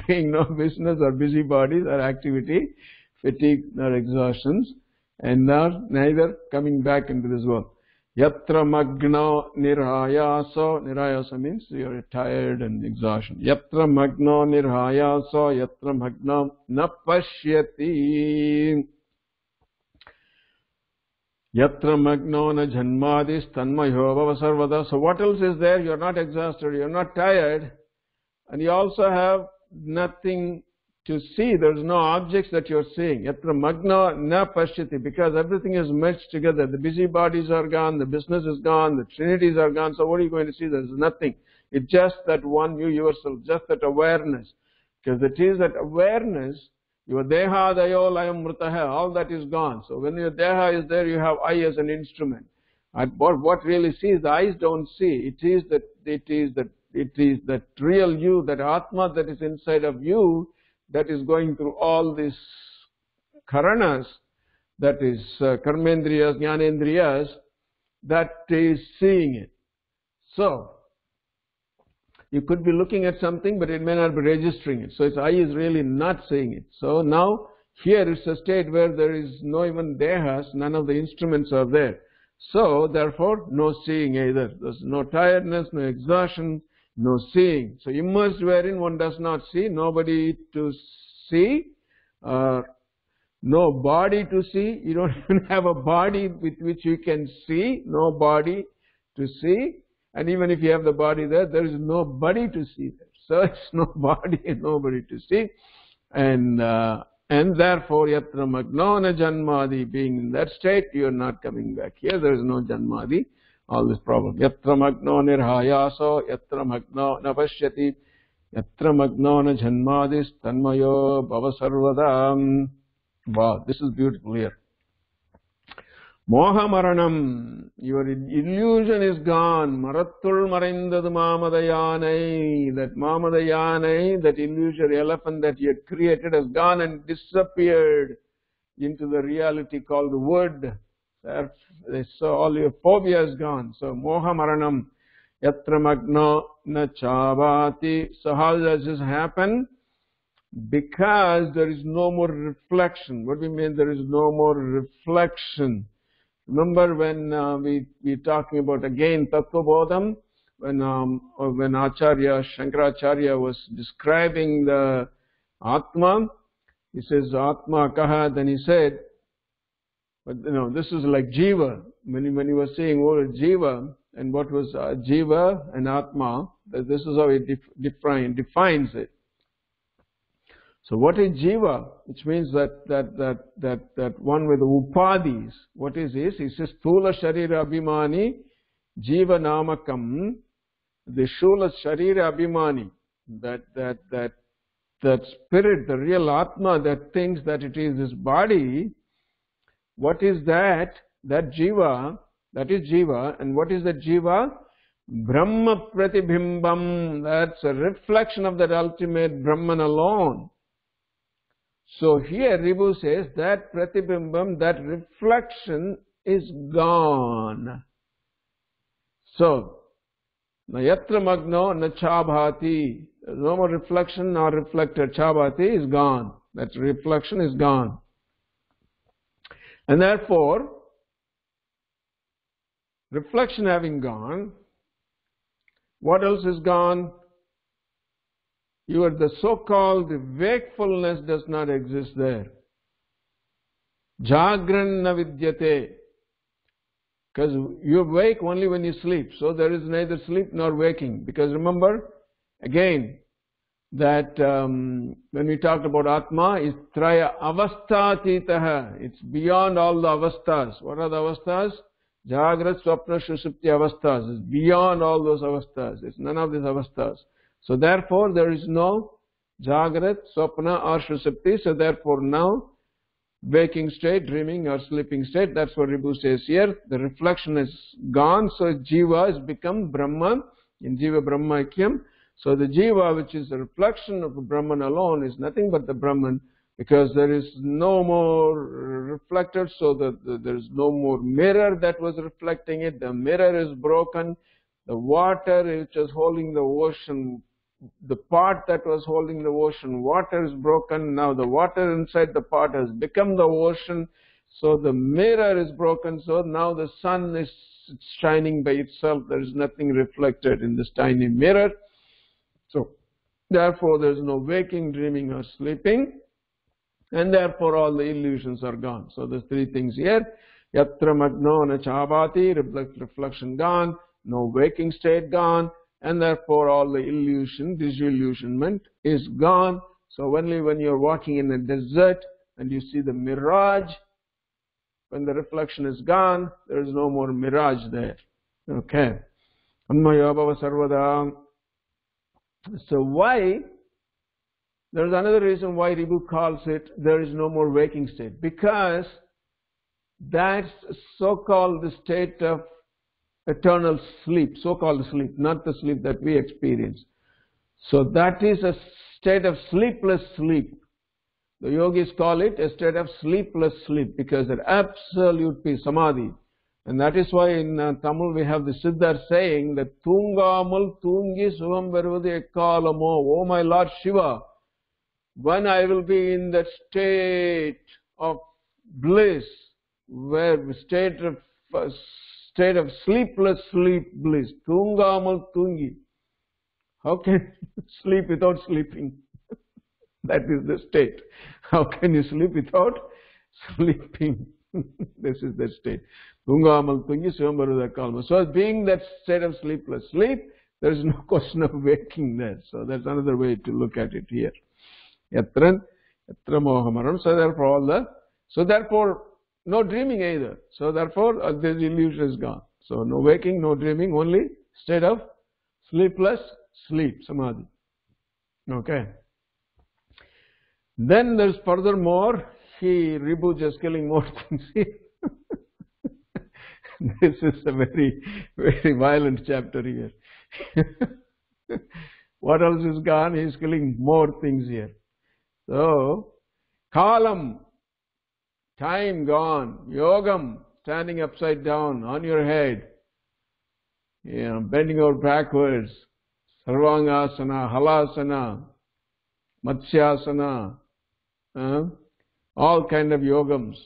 Being no business or busy bodies or activity, fatigue or exhaustions, and now neither coming back into this world. Yatra magno nirhayaso. Nirhayaso means you're tired and exhaustion. Yatra magno nirhayaso. Yatra magno na pashyati. Yatra magno na janmadis tanmayo bhava sarvada. So what else is there? You're not exhausted, you're not tired, and you also have nothing to see. There's no objects that you're seeing. Yatra magno na pashyati, because everything is merged together. The busy bodies are gone, the business is gone, the trinities are gone. So what are you going to see? There's nothing. It's just that one, you yourself, just that awareness. Because it is that awareness. Your deha dayo layam mritaha, all that is gone. So when your deha is there, you have I as an instrument. And what really sees, the eyes don't see. It is that real you, that Atma that is inside of you, that is going through all these karanas, that is karmendriyas, jnanendriyas, that is seeing it. So you could be looking at something, but it may not be registering it. So its eye is really not seeing it. So now, here is a state where there is no even dehas, none of the instruments are there. So, therefore, no seeing either. There's no tiredness, no exhaustion, no seeing. So, immersed wherein one does not see, nobody to see, no body to see. You don't even have a body with which you can see, no body to see. And even if you have the body there, there is nobody to see there. So it's no body and nobody to see. And therefore, yatra magno na janmadi, being in that state, you are not coming back here. There is no janmadi. All this problem. Yatra magno nirhayaso, yatra magno na pashyati, yatra magno na janmadis tanmayo bhava sarvadam. Wow, this is beautiful here. Moha maranam, your illusion is gone. Marattul marindadu mamadayanai. That mamadayanai, that illusory elephant that you had created has gone and disappeared into the reality called wood. So all your phobia is gone. So moha maranam yatra magno na chavati. So how does this happen? Because there is no more reflection. What do we mean there is no more reflection? Remember when we're talking about again Tattva Bodham, when Acharya, Shankaracharya was describing the Atma, he says Atma kaha, then he said, but this is like Jiva. When he was saying Jiva, and what was Jiva and Atma, this is how he defines it. So what is Jiva? Which means that one with the upadhis. What is this? He says Thula Sharira Abhimani Jiva Namakam, the Shula Sharira Abhimani. That spirit, the real Atma that thinks that it is this body. What is that? That Jiva, that is Jiva. And what is that Jiva? Brahma Pratibhimbam. That's a reflection of that ultimate Brahman alone. So here Ribhu says that Pratibhimbam, that reflection is gone. So, na yatra magno na chabhati. There's no more reflection nor reflector. Chabhati is gone. That reflection is gone. And therefore, reflection having gone, what else is gone? The so-called wakefulness does not exist there. Jagran na vidyate. Because you wake only when you sleep. So there is neither sleep nor waking. Because remember, again, that when we talked about Atma, is Traya Avasthatitaha. It's beyond all the avasthas. What are the avasthas? Jagrat, Swapna, Shushupti avasthas. It's beyond all those avasthas. It's none of these avasthas. So therefore, there is no Jagrat, Swapna or Shushupti. So therefore now, waking state, dreaming or sleeping state, that's what Ribhu says here. The reflection is gone. So Jiva has become Brahman. In Jiva Brahma Aikyam. So the Jiva, which is a reflection of the Brahman alone, is nothing but the Brahman, because there is no more reflected, so there is no more mirror that was reflecting it. The mirror is broken. The water which was holding the ocean, the part that was holding the ocean, water is broken. Now the water inside the pot has become the ocean. So the mirror is broken. So now the sun is shining by itself. There is nothing reflected in this tiny mirror. So therefore there is no waking, dreaming or sleeping. And therefore all the illusions are gone. So there's three things here. Yatra magno na chabati, reflection gone. No waking state gone. And therefore all the illusion, disillusionment is gone. So only when you're walking in a desert and you see the mirage, when the reflection is gone, there is no more mirage there. Okay. Anmaya bhava sarvada. So why? There is another reason why Ribhu calls it there is no more waking state. Because that's so-called the state of eternal sleep, so-called sleep, not the sleep that we experience. So that is a state of sleepless sleep. The yogis call it a state of sleepless sleep because it's absolute peace, samadhi. And that is why in Tamil we have the Siddhar saying that Tungamal Tungi Suvam Vervadi Ekalamo, oh my Lord Shiva, when I will be in that state of bliss, where state of sleepless sleep bliss, Tungamal Tungi. How can you sleep without sleeping? That is the state. How can you sleep without sleeping? This is the state. Tungamal Tungi Swambarudha Kalma. So being that state of sleepless sleep, there is no question of waking there. So that's another way to look at it here. Yatra mohamaram. So therefore no dreaming either. So therefore the illusion is gone. So no waking, no dreaming, only state of sleepless sleep, samadhi. Okay. Then there's furthermore, Ribhu just killing more things here. This is a very, very violent chapter here. What else is gone? He's killing more things here. So, kalam, time gone, yogam, standing upside down on your head, bending over backwards, sarvangasana, halasana, matsyasana, all kind of yogams,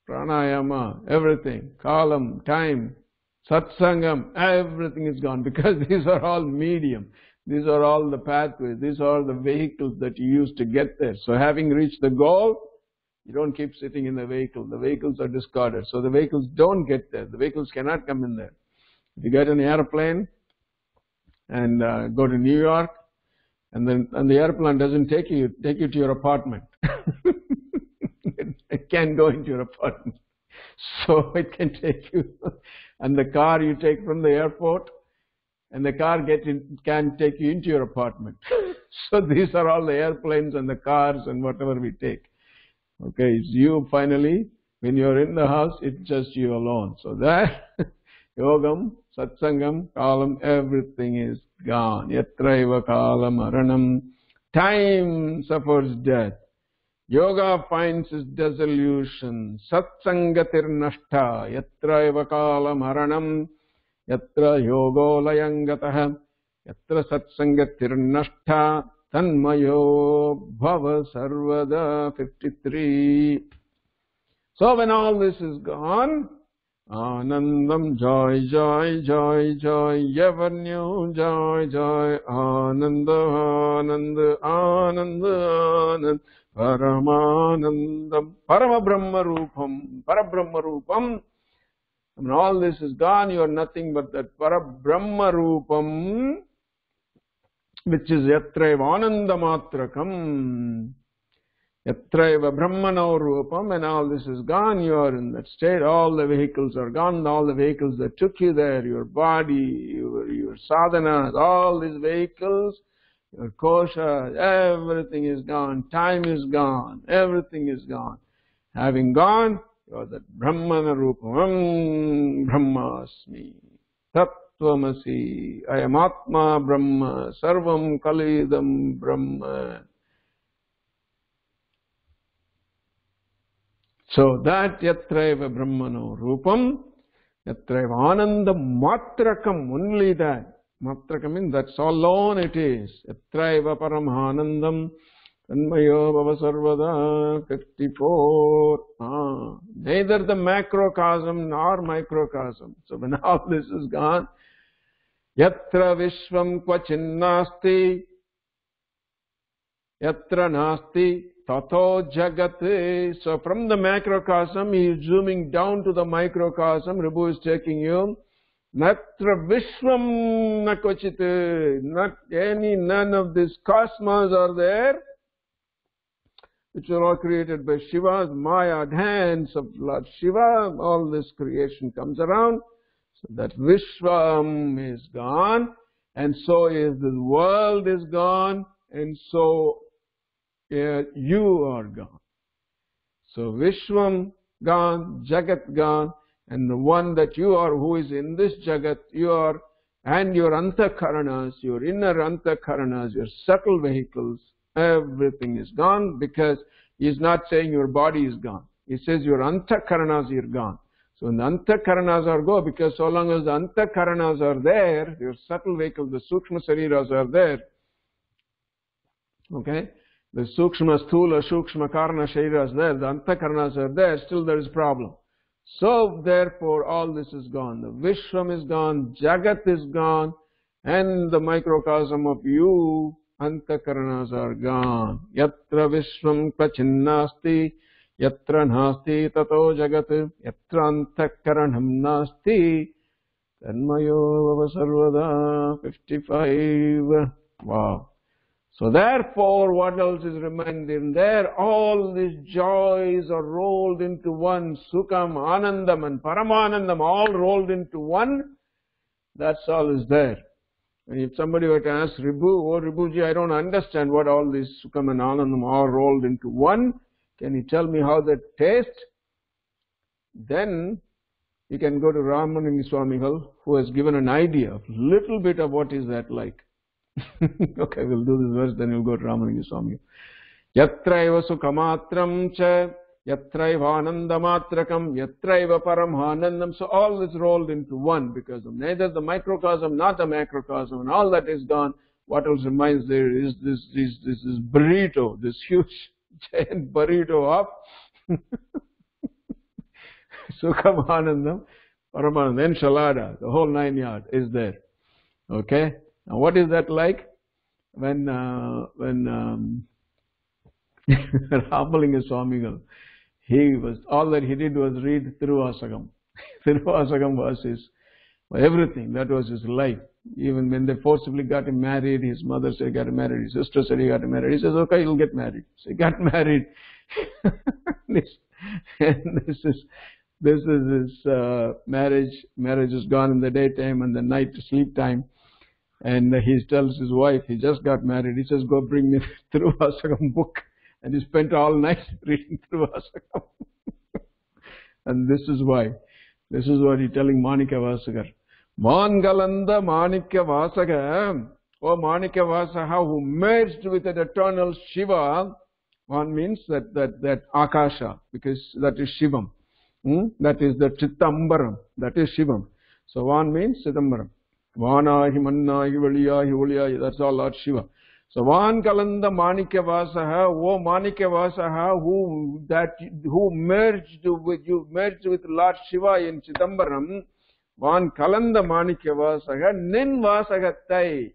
pranayama, everything, kalam, time, satsangam, everything is gone because these are all medium. These are all the pathways. These are the vehicles that you use to get there. So having reached the goal, you don't keep sitting in the vehicle. The vehicles are discarded. So the vehicles don't get there. The vehicles cannot come in there. If you get an airplane and go to New York, and the airplane doesn't take you to your apartment. It can't go into your apartment. So it can take you, and the car you take from the airport, and the car can take you into your apartment. So these are all the airplanes and the cars and whatever we take. Okay, it's you finally, when you're in the house, it's just you alone. So that, yogam, satsangam, kalam, everything is gone. Yatraiva kalam aranam. Time suffers death. Yoga finds its dissolution. Satsangatir nashta. Yatraiva kalam aranam. Yatra yogo layangataha. Yatra satsangatir nashta. Tanmayo bhava sarvada. 53. So when all this is gone, Anandam joy, joy, joy, joy, ever new joy, joy, Ananda, Ananda, Ananda, Ananda, Paramanandam, Paramabrahma Rupam. When all this is gone, you are nothing but that Parabrahma Rupam, which is Yatraiva Ananda Matrakam. Yatraiva Brahmano Rupam, and all this is gone, you are in that state, all the vehicles are gone, all the vehicles that took you there, your body, your sadhanas, all these vehicles, your kosha, everything is gone, time is gone, everything is gone. Having gone, you are that Brahmana Rupam, Brahmasmi, Tattvamasi, I am Atma Brahma, Sarvam Kalidam Brahma. So that Yatraiva Brahmano Rupam, Yatraiva Ananda Matrakam, only that. Matrakam means that's all alone it is. Yatraiva Paramanandam, Tanmayo Bhava Sarvada, 54. Neither the macrocosm nor microcosm. So when all this is gone, Yatra Vishvam Kvachinnasti, Yatra Nasti, Tato Jagat. So from the macrocosm, he is zooming down to the microcosm. Ribhu is taking you. Natra Vishwam Nakvachit. None of these cosmos are there, which are all created by Shiva's Maya hands of Lord Shiva. All this creation comes around. So that Vishwam is gone, and so is the world is gone, and so you are gone. So Vishwam gone, Jagat gone, and the one that you are, who is in this Jagat, you are, and your antakaranas, your inner antakaranas, your subtle vehicles, everything is gone, because he is not saying your body is gone. He says your antakaranas are gone. So when the antakaranas are gone, because so long as the antakaranas are there, your subtle vehicles, the sukshma sariras are there, okay? The sukshma, sthula, sukshma, karana, shariras there, the antakaranas are there, still there is problem. So therefore all this is gone. The Vishwam is gone, Jagat is gone, and the microcosm of you, antakaranas are gone. Yatra Vishwam Kvachinnasti, Yatra Nasti Tato Jagat, Yatra Antakaranam Nasti, Tanmayo Sarvada. 55. Wow. So therefore, what else is remaining there? All these joys are rolled into one. Sukham, Anandam and Paramanandam, all rolled into one. That's all is there. And if somebody were to ask Ribhu, oh Ribhuji, I don't understand what all these Sukham and Anandam are rolled into one. Can you tell me how that tastes? Then you can go to Ramana Maharishi, who has given an idea, a little bit of what is that like. Okay, we'll do this verse, then we'll go to Ramana Maharishi. Yatraiva sukhamatram cha yatraiva anandamatrakam, yatraiva paramhanandam. So all is rolled into one because of neither the microcosm nor the macrocosm, and all that is gone. What else remains there is this burrito, this huge giant burrito of Sukham Anandam, Paramanandam, enchilada, the whole 9 yards is there. Okay? Now what is that like? When Ramalinga Swamigal, all that he did was read Thiruvasagam. Thiruvasagam was his everything. That was his life. Even when they forcibly got him married, his mother said he got him married, his sister said he got him married. He says, okay, you'll get married. So he got married. This is his marriage. Marriage is gone in the daytime and the night sleep time. And he tells his wife, he just got married. He says, go bring me the Thiruvasagam book. And he spent all night reading Thiruvasagam. And this is why. This is what he's telling Manika Vasagar. Mangalanda Manika Vasaga, O Manika Vasaha, who merged with an eternal Shiva. One means that Akasha, because that is Shivam. That is the Chittambaram. That is Shivam. So one means Chittambaram. Vanahi, Mannahi, Valiyahi, Vuliyahi, that's all Lord Shiva. So Van Kalanda Manikya Vasaha, O Manikya Vasaha, who merged with Lord Shiva in Chidambaram, Van Kalanda Manikya Vasaha, Nin Vasagattai.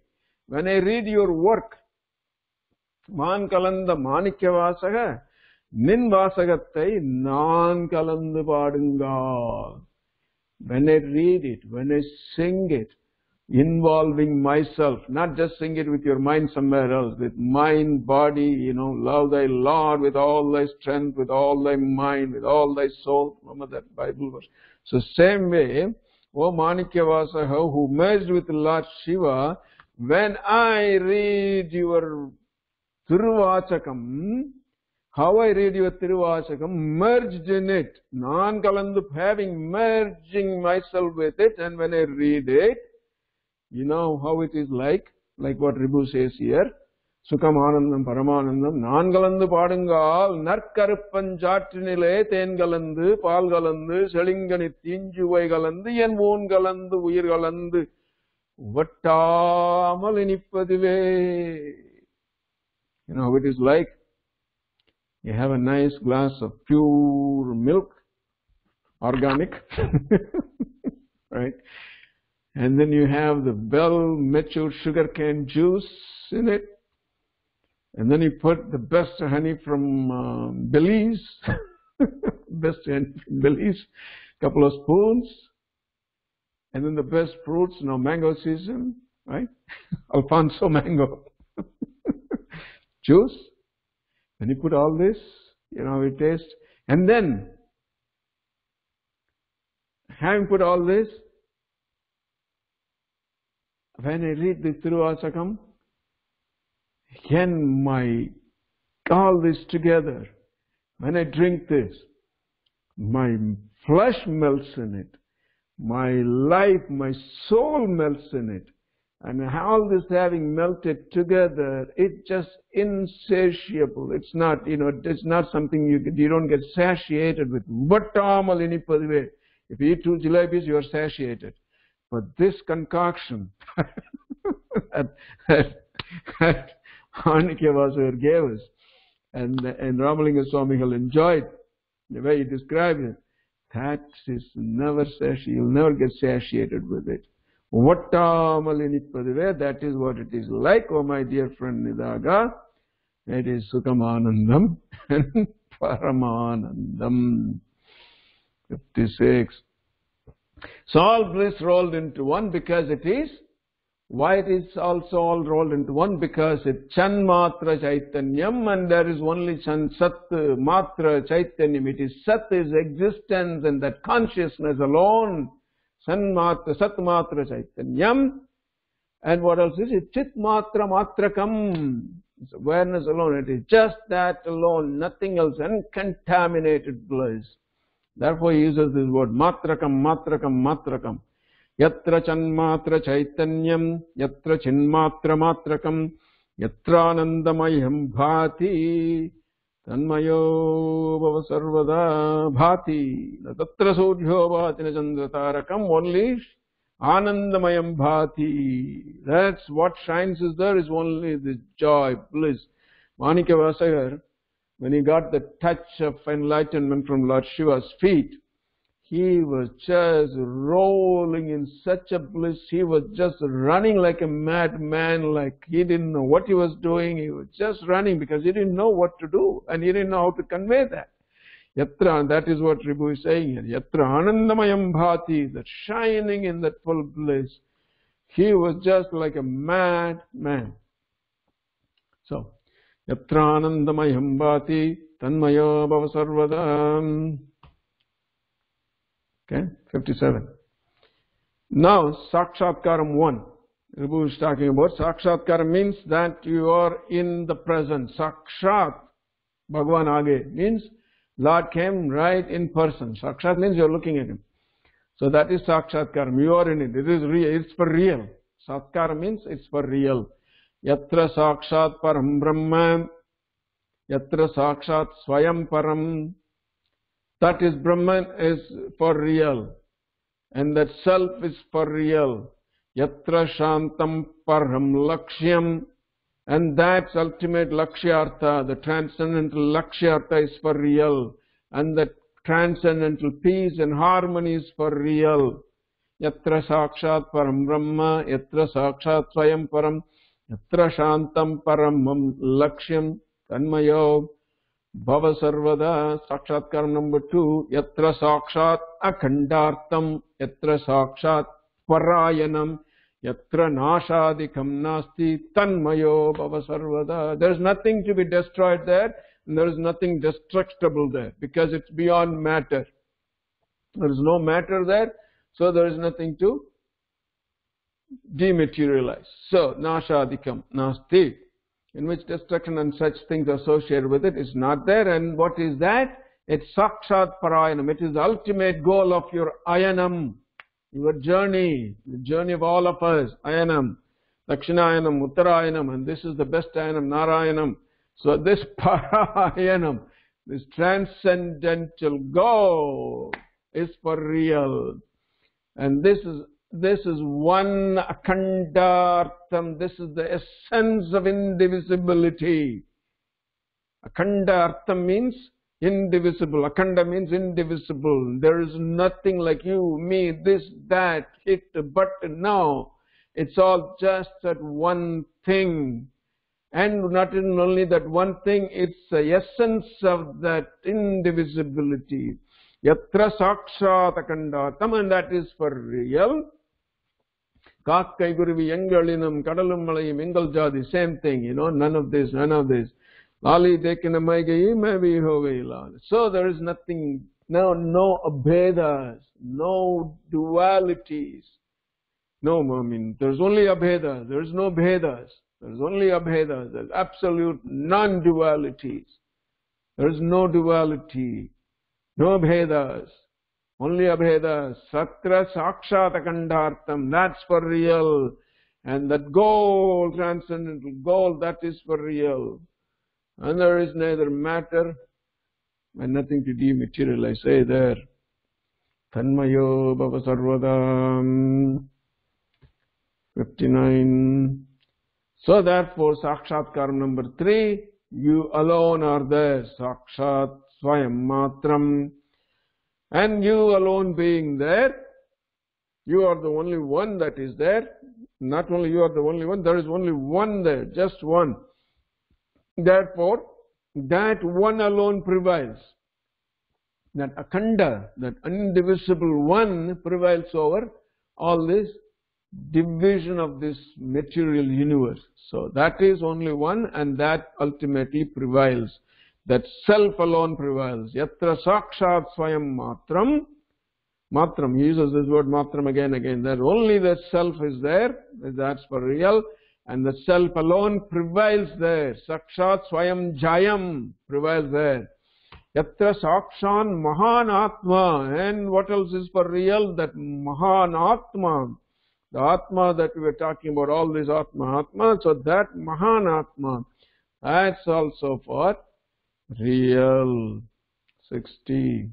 When I read your work, Van Kalanda Manikya Vasaha, Nin Vasagattai, Nan Kalanda Padunga. When I read it, when I sing it, involving myself, not just sing it with your mind somewhere else, with mind, body, love thy Lord with all thy strength, with all thy mind, with all thy soul. Remember that Bible verse. So same way, O Manikya Vasaha, who merged with Lord Shiva, when I read your Thiruvachakam, how I read your Thiruvachakam, merged in it, non-kalandu, merging myself with it, and when I read it, you know how it is like what Ribhu says here. Sukham Anandam Paramanandam Nangalandu Padungal Narkarpanjatrinile Tengalandu Palgalandu Selingani Tinjuvai Galandu Yen Moon Galandu Uir Galandu Vattamalinippadive. You know how it is like? You have a nice glass of pure milk, organic, right? And then you have the well-matured sugarcane juice in it. And then you put the best honey from Belize, best honey from Belize, couple of spoons. And then the best fruits, mango season, right? Alfonso mango juice. And you put all this, it tastes. And then, having put all this, when I read the Thiruvachakam, all this together, when I drink this, my flesh melts in it, my life, my soul melts in it, and all this having melted together, it's just insatiable. It's not, it's not something you don't get satiated with. Vattamalinippadive. If you eat 2 jalebis, you are satiated. But this concoction that Manikya Vasagar gave us, and Ramalinga Swamigal enjoyed the way he described it, that is never satiated. You'll never get satiated with it. Vattamalinippadive, that is what it is like, oh my dear friend Nidaga. It is Sukhamanandam and Paramanandam. 56. So all this rolled into one because it is. Why it is also all rolled into one? Because it's Chan Matra Chaitanyam, and there is only Chan Sat Matra Chaitanyam. It is Sat is existence, and that consciousness alone. San Matra, Sat Matra Chaitanyam. And what else is it? Chit Matra Matrakam. It's awareness alone. It is just that alone, nothing else. Uncontaminated bliss. Therefore he uses this word matrakam, matrakam, matrakam. Yatra chanmatra chaitanyam, yatra chinmatra matrakam, yatra anandamayam bhati, Tanmayo bhava sarvada bhati. Na tatra sudhyo bhati na chandra tarakam. Only Anandamayam bhati. That's what shines is there is only the joy, bliss. Manika Vasagar, when he got the touch of enlightenment from Lord Shiva's feet, he was just rolling in such a bliss. He was just running like a madman, like he didn't know what he was doing. He was just running because he didn't know what to do and he didn't know how to convey that. Yatra, and that is what Ribhu is saying here. Yatra Anandamayam bhati, that shining in that full bliss. He was just like a madman. So, Yatra Anandamayam bhati, tanmaya bhava sarvada. Okay, 57. Now, Sakshatkaram 1. Ribhu is talking about Sakshatkaram means that you are in the present. Sakshat, Bhagavan Age, means Lord came right in person. Sakshat means you are looking at him. So that is Sakshatkaram. You are in it. It is real. It's for real. Satkara means it's for real. Yatra Sakshat Param Brahma. Yatra Sakshat Swayam Param. That is Brahman is for real. And that self is for real. Yatra Shantam Param Lakshyam. And that's ultimate Lakshyartha. The transcendental Lakshyartha is for real. And the transcendental peace and harmony is for real. Yatra Sakshat Param Brahma. Yatra Sakshat Swayam Param. Yatra Shantam Paramam Lakshyam. Tanmayo Bhava Sarvada. Sakshatkaram number 2. Yatra Sakshat Akhandartam. Yatra Sakshat Parayanam. Yatra Nashadikam Nasti. Tanmayo Bhava Sarvada. There is nothing to be destroyed there. And there is nothing destructible there. Because it's beyond matter. There is no matter there. So there is nothing to dematerialize. So Nashadikam Nasti. In which destruction and such things associated with it is not there. And what is that? It's Sakshat Parayanam. It is the ultimate goal of your Ayanam. Your journey. The journey of all of us. Ayanam. Dakshinayanam, Uttarayanam. And this is the best Ayanam, Narayanam. So this Parayanam, this transcendental goal is for real. And this is one Akhandartham. This is the essence of indivisibility. Akhandartham means indivisible. Akhanda means indivisible. There is nothing like you, me, this, that, it, but, no. It's all just that one thing. And not only that one thing, it's the essence of that indivisibility. Yatra Sakshat Akhandartham, and that is for real. Kakkai Guruvi Engalinam Kadalum Malayim Engal Jadi, same thing, none of this, none of this. Lali Dekina Maigayi Maybe Hoveila. So there is nothing, no abhedas, no dualities. No, I mean, there's only abheda, there's no bhedas. There's only abhedas, there's absolute non-dualities. There's no duality, no bhedas. Only abhedas. Satra Sakshat Akhandartham. That's for real. And that goal, transcendental goal, that is for real. And there is neither matter and nothing to dematerialize. Say there. Tanmayo Bhava Sarvada. 59. So therefore, Sakshatkaram number 3, you alone are there. Sakshat Swayam Matram. And you alone being there, you are the only one that is there. Not only you are the only one, there is only one there, just one. Therefore, that one alone prevails. That Akhanda, that indivisible one prevails over all this division of this material universe. So that is only one, and that ultimately prevails. That self alone prevails. Yatra Sakshat Swayam Matram. Matram, he uses this word Matram again. That only the self is there. That's for real. And the self alone prevails there. Sakshat Swayam Jayam prevails there. Yatra Sakshan Mahan Atma. And what else is for real? That Mahan Atma. The Atma that we were talking about, all this Atma. So that Mahan Atma, that's also for real. 60.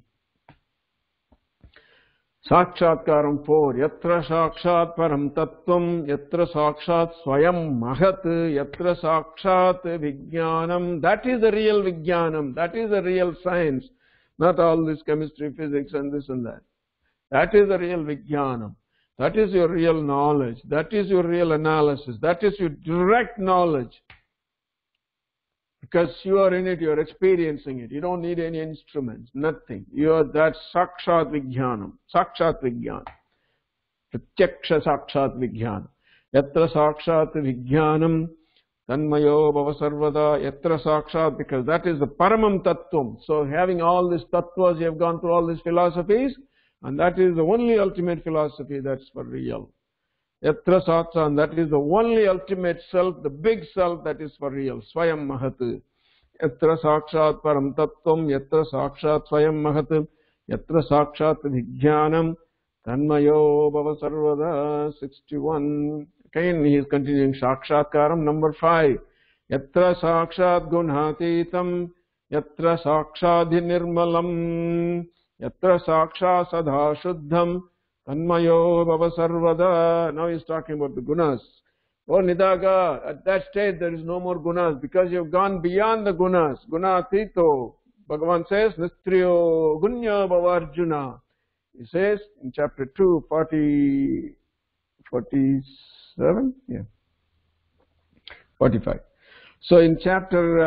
Sakshatkaram 4. Yatra sakshat param tattvam, yatra sakshat swayam mahat, yatra sakshat vijnanam. That is the real vijnanam. That is the real science. Not all this chemistry, physics and this and that. That is the real vijnanam. That is your real knowledge. That is your real analysis. That is your direct knowledge. Because you are in it, you are experiencing it. You don't need any instruments, nothing. You are that sakshat vijnanam. Sakshat vijnanam. Pratyaksha sakshat vijnanam. Yatra sakshat vijnanam tanmayo bhava sarvada. Yatra sakshat, because that is the paramam tattvam. So having all these tattvas, you have gone through all these philosophies, and that is the only ultimate philosophy that's for real. Yatra sakshat, that is the only ultimate self, the big self that is for real. Swayam mahat. Yatra sakshat param tattvam, yatra sakshat swayam mahat, yatra sakshat vijnanam tanmayo bhava sarvada. 61. Again he is continuing sakshatkaram. Number 5. Yatra sakshat gunhatitam, yatra sakshadhi nirmalam, yatra sakshat sadha shuddham tanmayo bhava sarvada. Now he is talking about the gunas. Oh Nidaga, at that stage there is no more gunas, because you have gone beyond the gunas. Gunatito. Bhagavan says, Nistriyo gunya bhavarjuna. He says in chapter 2, 47? Yeah. 45. So in chapter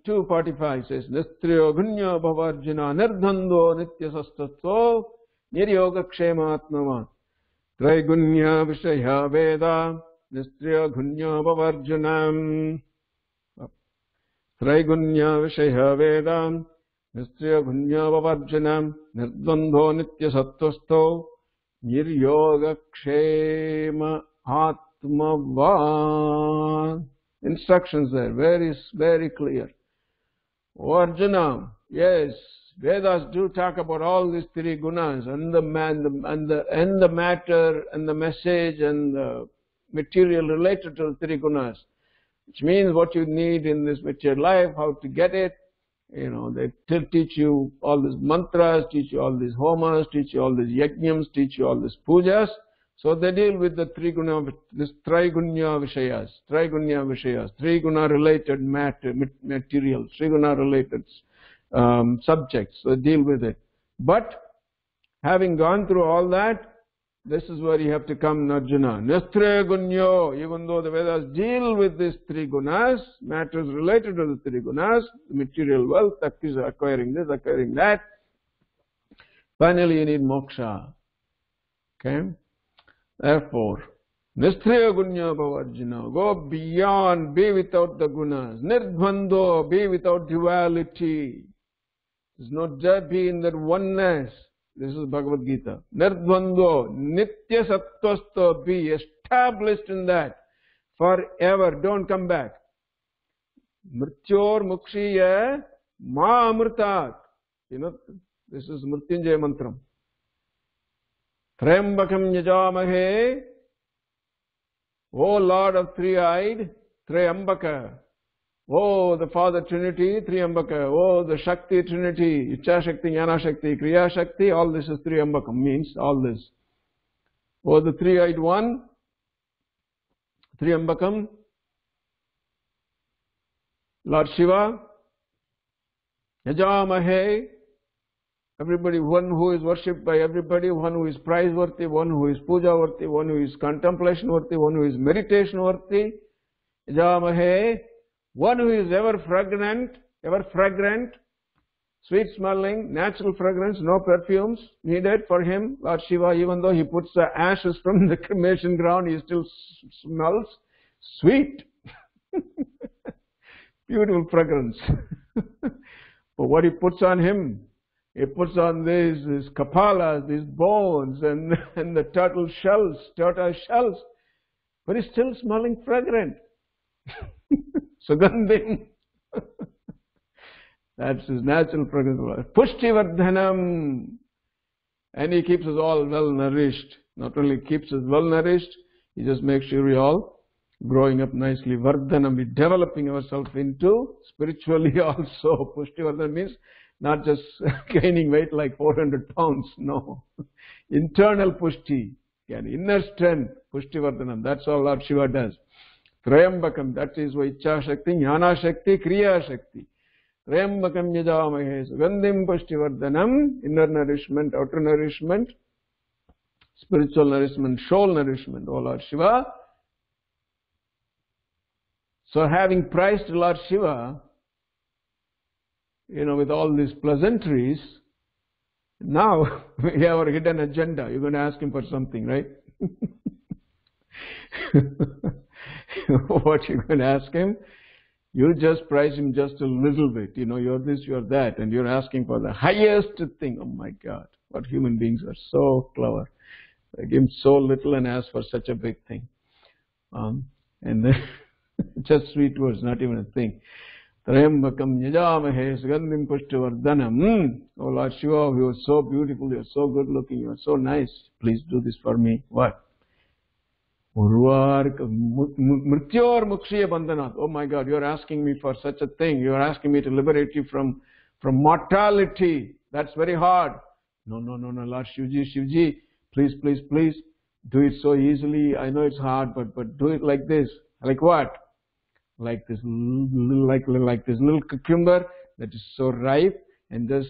2, 45 says, Nistriyo gunya bhavarjuna nirdhando nityasastatso niryoga kshematmavat traigunya vishaya veda nistriya gunya bhavarjanam traigunya vishaya veda nistriya gunya bhavarjanam nirdvandho nityasattvasto niryoga kshema atmavat. Instructions there, very clear. O Arjuna, yes, Vedas do talk about all these 3 gunas, and the matter and the message and the material related to the 3 gunas, which means what you need in this material life, how to get it. You know, they teach you all these mantras, teach you all these homas, teach you all these yajnams, teach you all these pujas. So they deal with the 3 guna, this traigunya vishayas, 3 guna related materials, 3 guna related subjects. So deal with it. But having gone through all that, this is where you have to come, Arjuna. Nistre gunyo, even though the Vedas deal with these 3 gunas, matters related to the 3 gunas, material wealth, acquiring this, acquiring that. Finally you need moksha. Okay? Therefore, Nistriya gunya bhavarjuna, go beyond, be without the gunas. Nirdvando, be without duality. There's no doubt, be in that oneness. This is Bhagavad Gita. Nirdvando, nitya sattvasto, be established in that forever. Don't come back. Mrityor mukshiya ma amritat. You know, this is Mrityunjaya mantram. Trayambakam yajamahe. O Lord of three-eyed, Trayambaka. Oh, the Father Trinity, Triyambaka. Oh, the Shakti Trinity, Icha Shakti, Jnana Shakti, Kriya Shakti, all this is Triyambakam, means all this. Oh, the three-eyed one, Triyambakam, Lord Shiva, Yajamahe, everybody, one who is worshipped by everybody, one who is praiseworthy, one who is puja-worthy, one who is contemplation-worthy, one who is meditation-worthy, Yajamahe, one who is ever fragrant, sweet-smelling, natural fragrance, no perfumes needed for him, Lord Shiva. Even though he puts the ashes from the cremation ground, he still smells sweet. Beautiful fragrance. But what he puts on him, he puts on these kapalas, these bones, and the tortoise shells, but he's still smelling fragrant. Sugandhim. That's his natural fragrance. Pushti vardhanam. And he keeps us all well nourished. Not only keeps us well nourished, he just makes sure we all growing up nicely. Vardhanam, we're developing ourselves into spiritually also. Pushti Vardhanam means not just gaining weight like 400 pounds, no. Internal Pushti, inner strength, Pushti Vardhanam. That's all Lord Shiva does. Trayambakam, that is why Ichcha Shakti, Jnana Shakti, Kriya Shakti. Trayambakam Yajamahe, Sugandhim Pushti Vardhanam, inner nourishment, outer nourishment, spiritual nourishment, soul nourishment, O Lord Shiva. So having prized Lord Shiva, with all these pleasantries, now we have our hidden agenda. You're going to ask him for something, right? What you're going to ask him? You just prize him just a little bit. You're this, you're that, and you're asking for the highest thing. Oh my God, what human beings are so clever. They give him so little and ask for such a big thing. And then just sweet words, not even a thing. Trayambakam yajamahe sugandhim pushtivardhanam. Oh Lord Shiva, you are so beautiful, you are so good looking, you are so nice. Please do this for me. What? Mrityor mukshiya bandhanat. Oh my God, you are asking me for such a thing. You are asking me to liberate you from mortality. That's very hard. No, Lord Shivji, please, do it so easily. I know it's hard, but do it like this. Like what? Like this little cucumber that is so ripe and just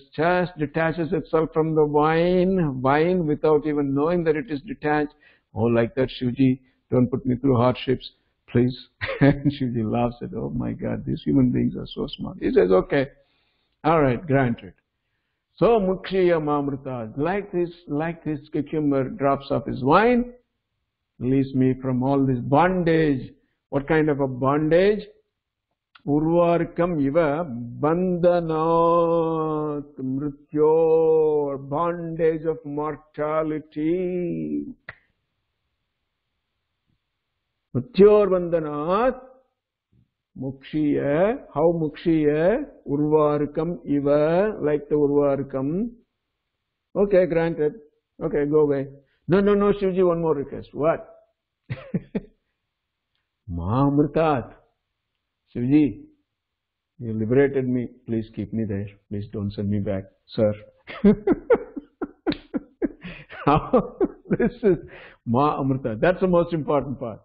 detaches itself from the vine without even knowing that it is detached. Oh, like that, Shivji, don't put me through hardships, please. And Shivji laughs at, oh my God, these human beings are so smart. He says, okay, all right, granted. So mukshiya mamrita, like this cucumber drops off his wine, release me from all this bondage. What kind of a bondage? Urvarkam iva bandhanat mrityor, bondage of mortality. Mrityor bandhanat mukshiya. How mukshiya? Urvarkam iva, like the urvarkam. Okay, granted. Okay, go away. No, Shivji, one more request. What? Mahamritat. Shivji, you liberated me. Please keep me there. Please don't send me back, sir. This is Mahamritat. That's the most important part.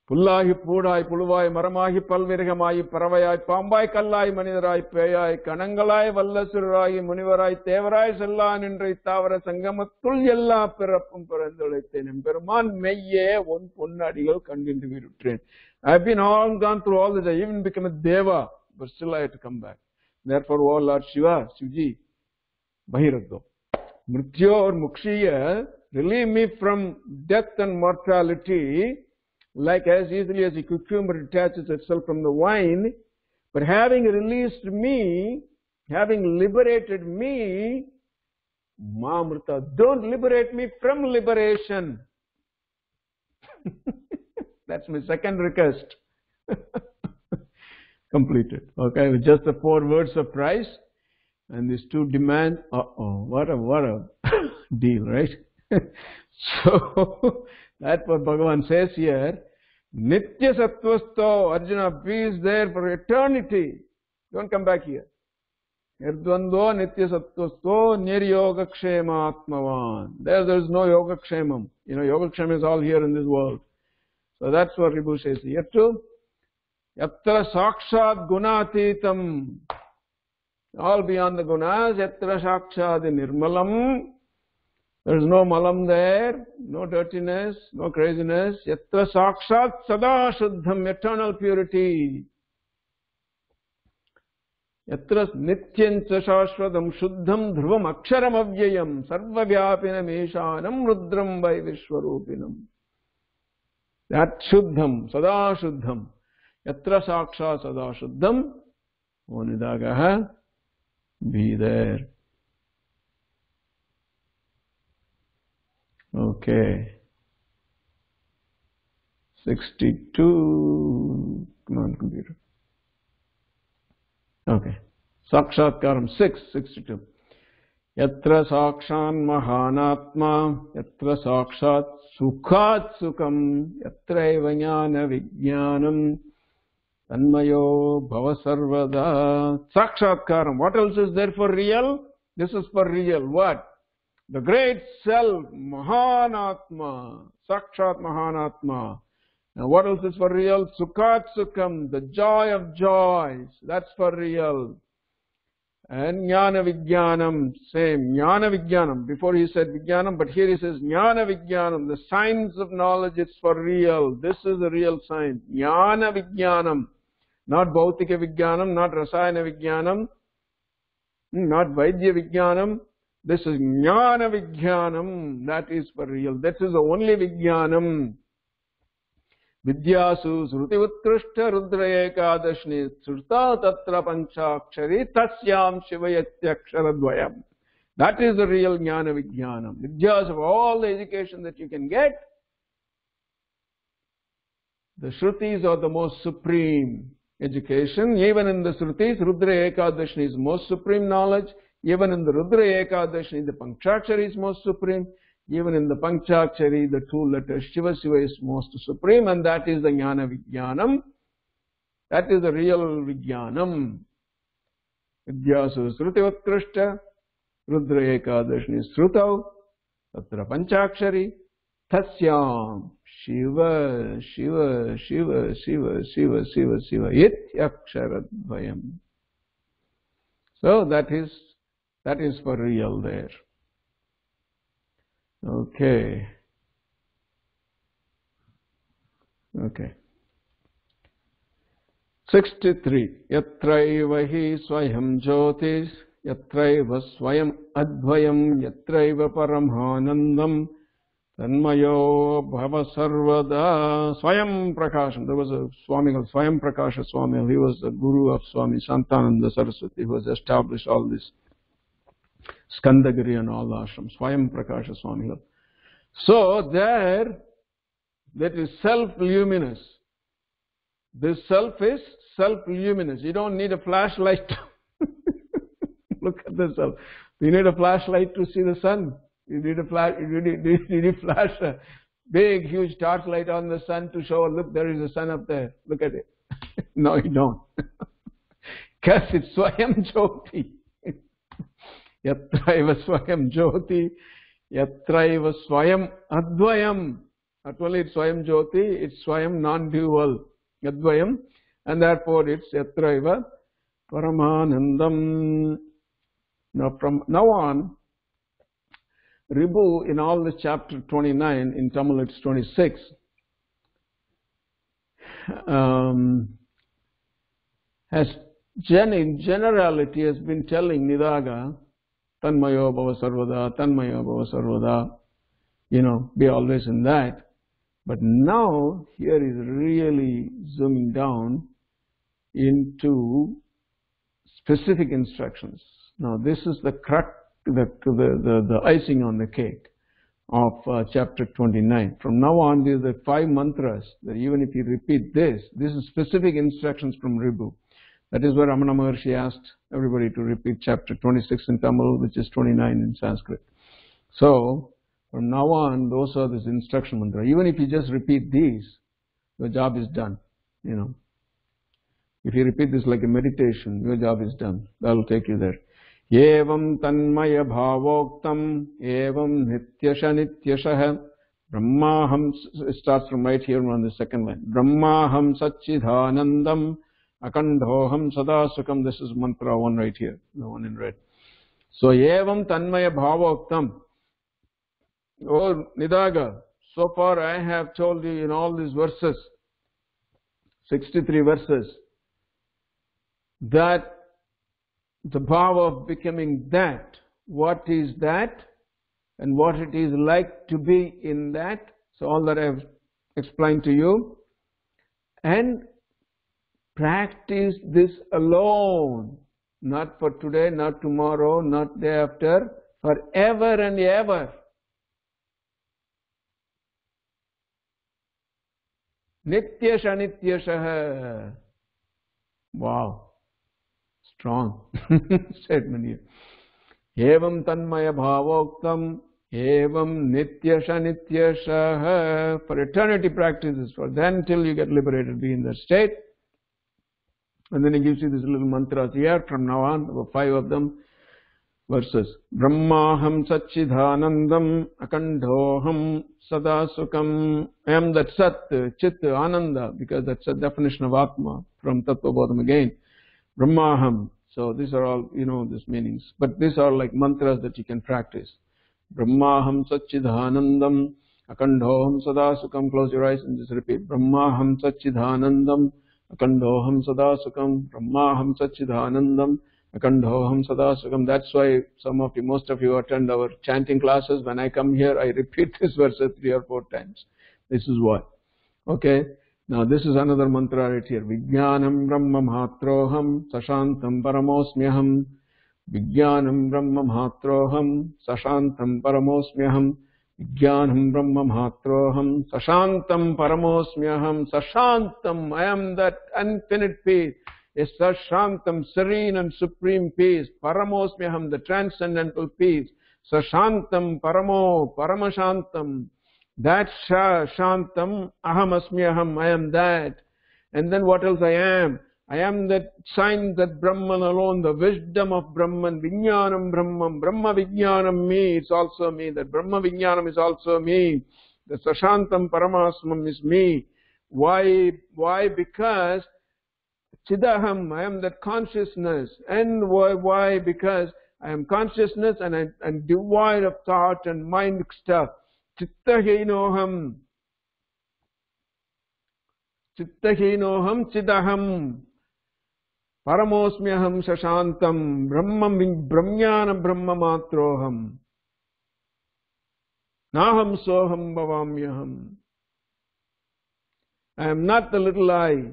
Pullahi Pudai Puluvai Maramahi Palvirgamai Paravai Pambai Kallai Manidarai Payai Kanangalai Vallasurai Munivarai Tevarai Sallan Indri Tavara Sangamatul Yella Perapum Parandoleten Perman Meye one Punnadigal continue to be trained. I've been gone through all this, I even become a Deva, but still I had to come back. Therefore, O Lord Shiva, Shivji, Bahiragdo. Mrityo or Mukshiya, relieve me from death and mortality, like as easily as a cucumber detaches itself from the wine, but having released me, having liberated me, Mahamrita, don't liberate me from liberation. That's my second request. Completed. Okay, with just the 4 words of price and these 2 demands. What a deal, right? So that's what Bhagavan says here. Nitya Sattvasto, Arjuna, be is there for eternity. Don't come back here. Nirdvando Nitya Sattvasto Niryoga Atmavan. There's no Yoga Kshemam. Yoga Kshemam is all here in this world. So that's what Ribhu says here too. Yatra Sakshat Gunatitam. All beyond the gunas. Yatra Sakshat Nirmalam. There is no malam there, no dirtiness, no craziness. Yatra sakshat sada shuddham, eternal purity. Yatra nityanta shashvatam shuddham dhruvam aksharam avyayam sarva vyapinam eshanam rudram vai vishwarupinam. That shuddham, sada shuddham. Yatra sakshat sada shuddham, onidagaha, be there. Okay. 62. Come on, computer. Okay. Sakshatkaram 62. Yatra sakshan mahanatma, yatra sakshat sukhat sukam, yatraiva jnana vijnanam, tanmayo bhava sarvada. Sakshatkaram. What else is there for real? This is for real. What? The great self, Mahanatma, Sakshat Mahanatma. Now what else is for real? Sukhat Sukham, the joy of joys. That's for real. And Jnana Vijnanam, same. Jnana Vijnanam. Before he said Vijnanam, but here he says Jnana Vijnanam. The science of knowledge, it's for real. This is a real science. Jnana Vijnanam. Not Bhautika Vijnanam, not Rasayana Vijnanam, not Vaidya Vijnanam. This is Jnana Vijnanam. That is for real. That is the only Vijnanam. Vidyasu Sruti Utkrishta Rudra Ekadashni Sruta Tatra Panchakshari Tasyam Shivayatyaksharadvayam. That is the real Jnana Vijnanam. Vidyas of all the education that you can get, the Shrutis are the most supreme education. Even in the Shrutis, Rudra Ekadashni is most supreme knowledge. Even in the Rudra Ekadashni, the Panchakshari is most supreme. Even in the Panchakshari, the two letters Shiva Shiva is most supreme, and that is the Jnana Vijnanam. That is the real Vijnanam. Vidyasu Sruti Utkrishta, Rudra Ekadashni Srutau, Tatra Panchakshari, Tasyam Shiva Shiva Shiva Shiva Shiva Shiva Shiva Ityaksharadvayam. So that is for real there. Okay. 63. Yatraiva hi swayam jyotis, yatraiva swayam advayam, yatraiva paramhanandam, tanmayo bhava sarvada. Swayam Prakasham. There was a Swami called Swayam Prakasha Swami. He was the guru of Swami Santananda Saraswati, who has established all this Skandagiri and all the ashrams. Swayam Prakasha Swami. So there, that is self-luminous. This self is self-luminous. You don't need a flashlight. Look at the self. You need a flashlight to see the sun. You need a flash a big, huge torchlight on the sun to show, look, there is a sun up there. Look at it. No, you don't. Because it's Swayam Jyoti. Yatraiva Swayam Jyoti, Yatraiva Swayam Advayam. Not only it's Swayam Jyoti, it's Swayam non-dual Advayam, and therefore it's Yatraiva Paramanandam. Now from now on, Ribhu in all this chapter 29, in Tamil it's 26, in generality has been telling Nidaga, Tanmayo Bhava Sarvada, Tanmayo Bhava Sarvada, be always in that. But now here is really zooming down into specific instructions. Now this is the crux, the icing on the cake of chapter 29. From now on, these are 5 mantras that even if you repeat this is specific instructions from Ribhu. That is where Ramana Maharishi asked everybody to repeat chapter 26 in Tamil, which is 29 in Sanskrit. So from now on, those are this instruction mantra. Even if you just repeat these, your job is done. If you repeat this like a meditation, your job is done. That will take you there. Evam tanmaya bhavoktam, evam nityasha nityasha, brahmaham, it starts from right here on the second line. Brahmaham satchidhanandam, akandhoham sadasukam. This is mantra 1 right here, the one in red. So evam tanmaya bhavoktam. Oh Nidaga, so far I have told you in all these verses, 63 verses, that the bhava of becoming that, what is that, and what it is like to be in that. So all that I have explained to you. And practice this alone, not for today, not tomorrow, not day after, forever and ever. Nityasha nityasha. Wow. Strong statement here. Evam tanmaya bhavoktam, evam nityasha nityasha. For eternity practices, for then till you get liberated, be in that state. And then he gives you these little mantras here from now on, about 5 of them. Verses. Brahmaham Satchidanandam Akandhoham Sadasukam. I am that Sat, Chit, Ananda, because that's a definition of Atma from Tattva Bodham again. Brahmaham. So these are all, these meanings. But these are like mantras that you can practice. Brahmaham Satchidanandam Akandhoham Sadasukam. Close your eyes and just repeat. Brahmaham Satchidanandam Akandhoham Sadasukam. Brahmaham Satchidanandam Akandhoham Sadasukam. That's why most of you attend our chanting classes. When I come here, I repeat this verse 3 or 4 times. This is why. Okay. Now this is another mantra right here. Vijnanam Brahma Mahatroham Sashantam Paramosmyaham. Vijnanam Brahma Mahatroham Sashantam Paramosmyaham. Vijnanam Brahma Mahatroham Sashantam Paramosmyaham. Sashantam, I am that infinite peace. Is Sashantam, serene and supreme peace. Paramosmyaham, the transcendental peace. Sashantam, Paramo, Paramashantam. That Shantam, Aham Asmyaham, I am that. And then what else I am? I am that sign, that Brahman alone, the wisdom of Brahman. Vijnanam Brahman, Brahma Vijnanam me, it's also me. That Brahma Vijnanam is also me. The Sashantam Paramasmam is me. Why? Because Chidaham, I am that consciousness. And why? Because I am consciousness and I'm devoid of thought and mind stuff. Chittahinoham. Chittahinoham Chidaham. Paramosmyaham Sashantam. Brahmana Brahma Matroham. Naham Soham Bhavamyaham. I am not the little I.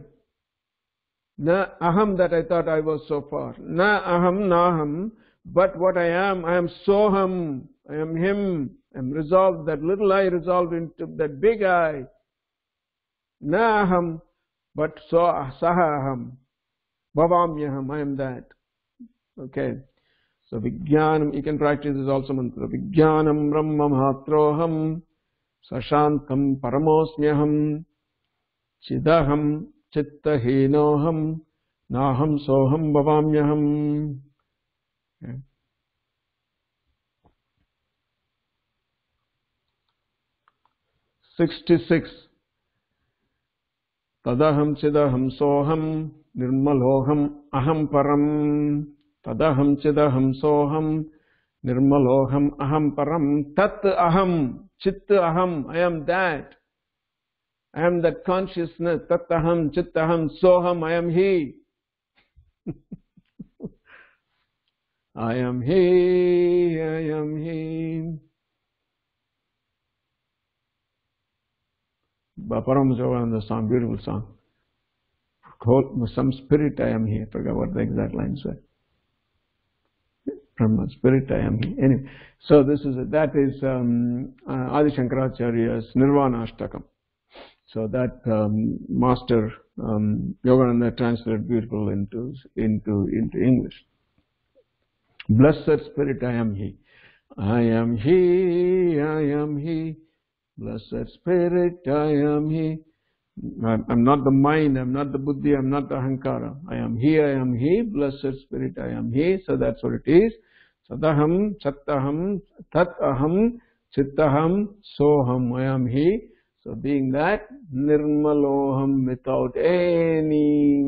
Na aham, that I thought I was so far. Na aham, naham. But what I am soham. I am him. I am resolved, that little I resolved into that big I. Na aham, but sahaham. Bhavamyaham, I am that. Okay. So Vijnanam, you can practice this also mantra. Vijnanam Brahma Mahatroham Sashantam Paramosmyaham Chidaham Chittahinoham Naham Soham Bhavamyaham. Okay. 66. Tadaham Chidaham Soham Nirmaloham Aham Param. Tadaham Chidaham Soham Nirmaloham Aham Param. Tat Aham Chit Aham, I am that. I am that consciousness. Tattaham, Chittaham, Soham, I am He. I am He, I am He. Param Vijayananda song, beautiful song. Some spirit I am He. I forgot what the exact lines were. From spirit I am He. Anyway, so that is Adi Shankaracharya's Nirvana Ashtakam. So that master Yogananda translated beautiful into English. Blessed Spirit, I am He. I am He, I am He. Blessed Spirit, I am He. I'm not the mind, I'm not the buddhi, I'm not the ahankara. I am He, Blessed Spirit, I am He. So that's what it is. Sadaham, Chattaham, Tat Aham, Chittaham, Soham, I am He. So being that, Nirmaloham, without any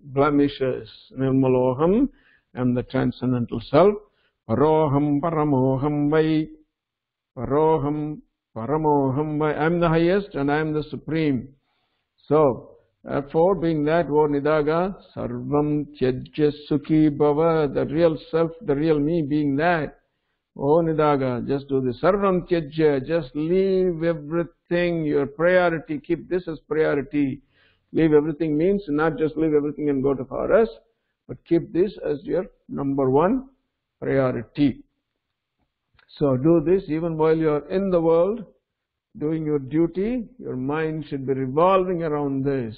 blemishes. Nirmaloham, I am the transcendental self. Paroham, Paramoham, Vai. Paroham, Paramoham, Vai. I am the highest and I am the supreme. So, therefore, being that, O Nidaga, Sarvam Tyajya Sukhi Bhava, the real self, the real me being that. O Nidaga, just do this. Sarvam Tyajya, just leave everything, your priority, keep this as priority. Leave everything means not just leave everything and go to forest, but keep this as your number one priority. So do this even while you are in the world, doing your duty, your mind should be revolving around this.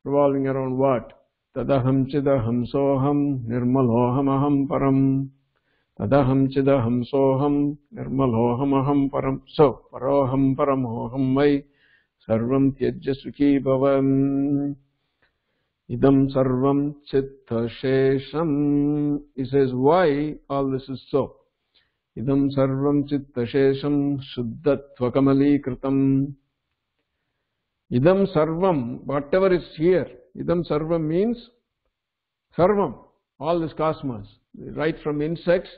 Revolving around what? Tadaham Chidaham Soham Nirmaloham Aham Param. Adaham chidaham soham nirmaloham aham param. So, paroham paramoham vai sarvam tyajya sukhi bhavam. Idam sarvam chitta shesham. He says, why all this is so? Idam sarvam chitta shesham shuddhatva kamali kritam. Idam sarvam, whatever is here. Idam sarvam means sarvam, all this cosmos, right from insects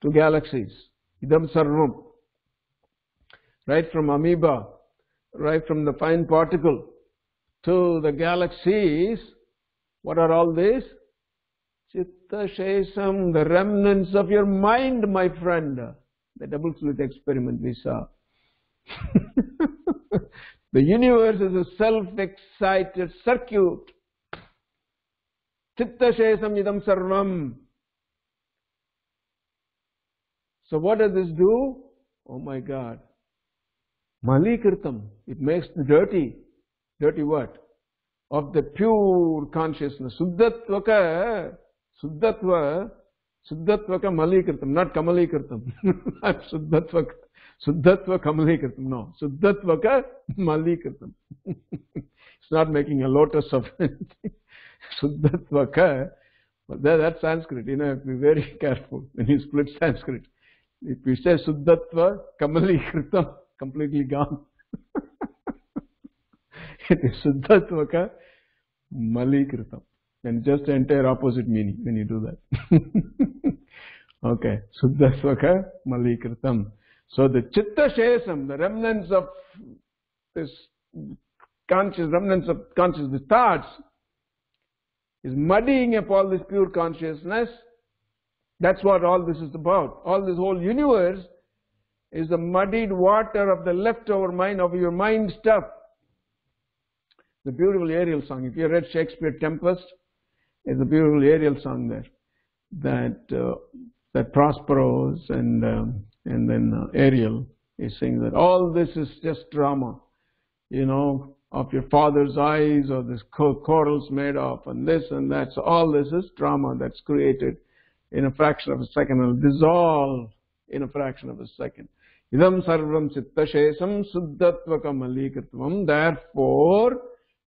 to galaxies. Idam sarvam, right from amoeba, right from the fine particle to the galaxies. What are all these? Chitta shesam, the remnants of your mind, my friend. The double slit experiment we saw. The universe is a self-excited circuit. Chitta shesam idam sarvam. So what does this do? Oh my God. Malikritam. It makes dirty. Dirty what? Of the pure consciousness. Suddhatvaka malikritam, not kamalikritam. Not Suddhatva kamalikritam. No. Suddhatvaka malikritam. It's not making a lotus of anything. Suddhatvaka. But that's Sanskrit. You have to be very careful when you split Sanskrit. If you say Suddhatva kamalikritam, completely gone. It is Suddhatvaka malikritam. And just the entire opposite meaning when you do that. Okay. Suddhatvaka malikritam. So the chitta shesam, the remnants of this remnants of consciousness, thoughts, is muddying up all this pure consciousness. That's what all this is about. All this whole universe is the muddied water of the leftover mind, of your mind stuff. The beautiful Ariel song. If you read Shakespeare Tempest, there's a beautiful Ariel song there that Prospero's and then Ariel is saying that all this is just drama, of your father's eyes, or this corals made of, and this and that. So all this is drama that's created in a fraction of a second, and will dissolve in a fraction of a second. Idam sarvam chitta shesam suddhatvaka malikatvam. Therefore,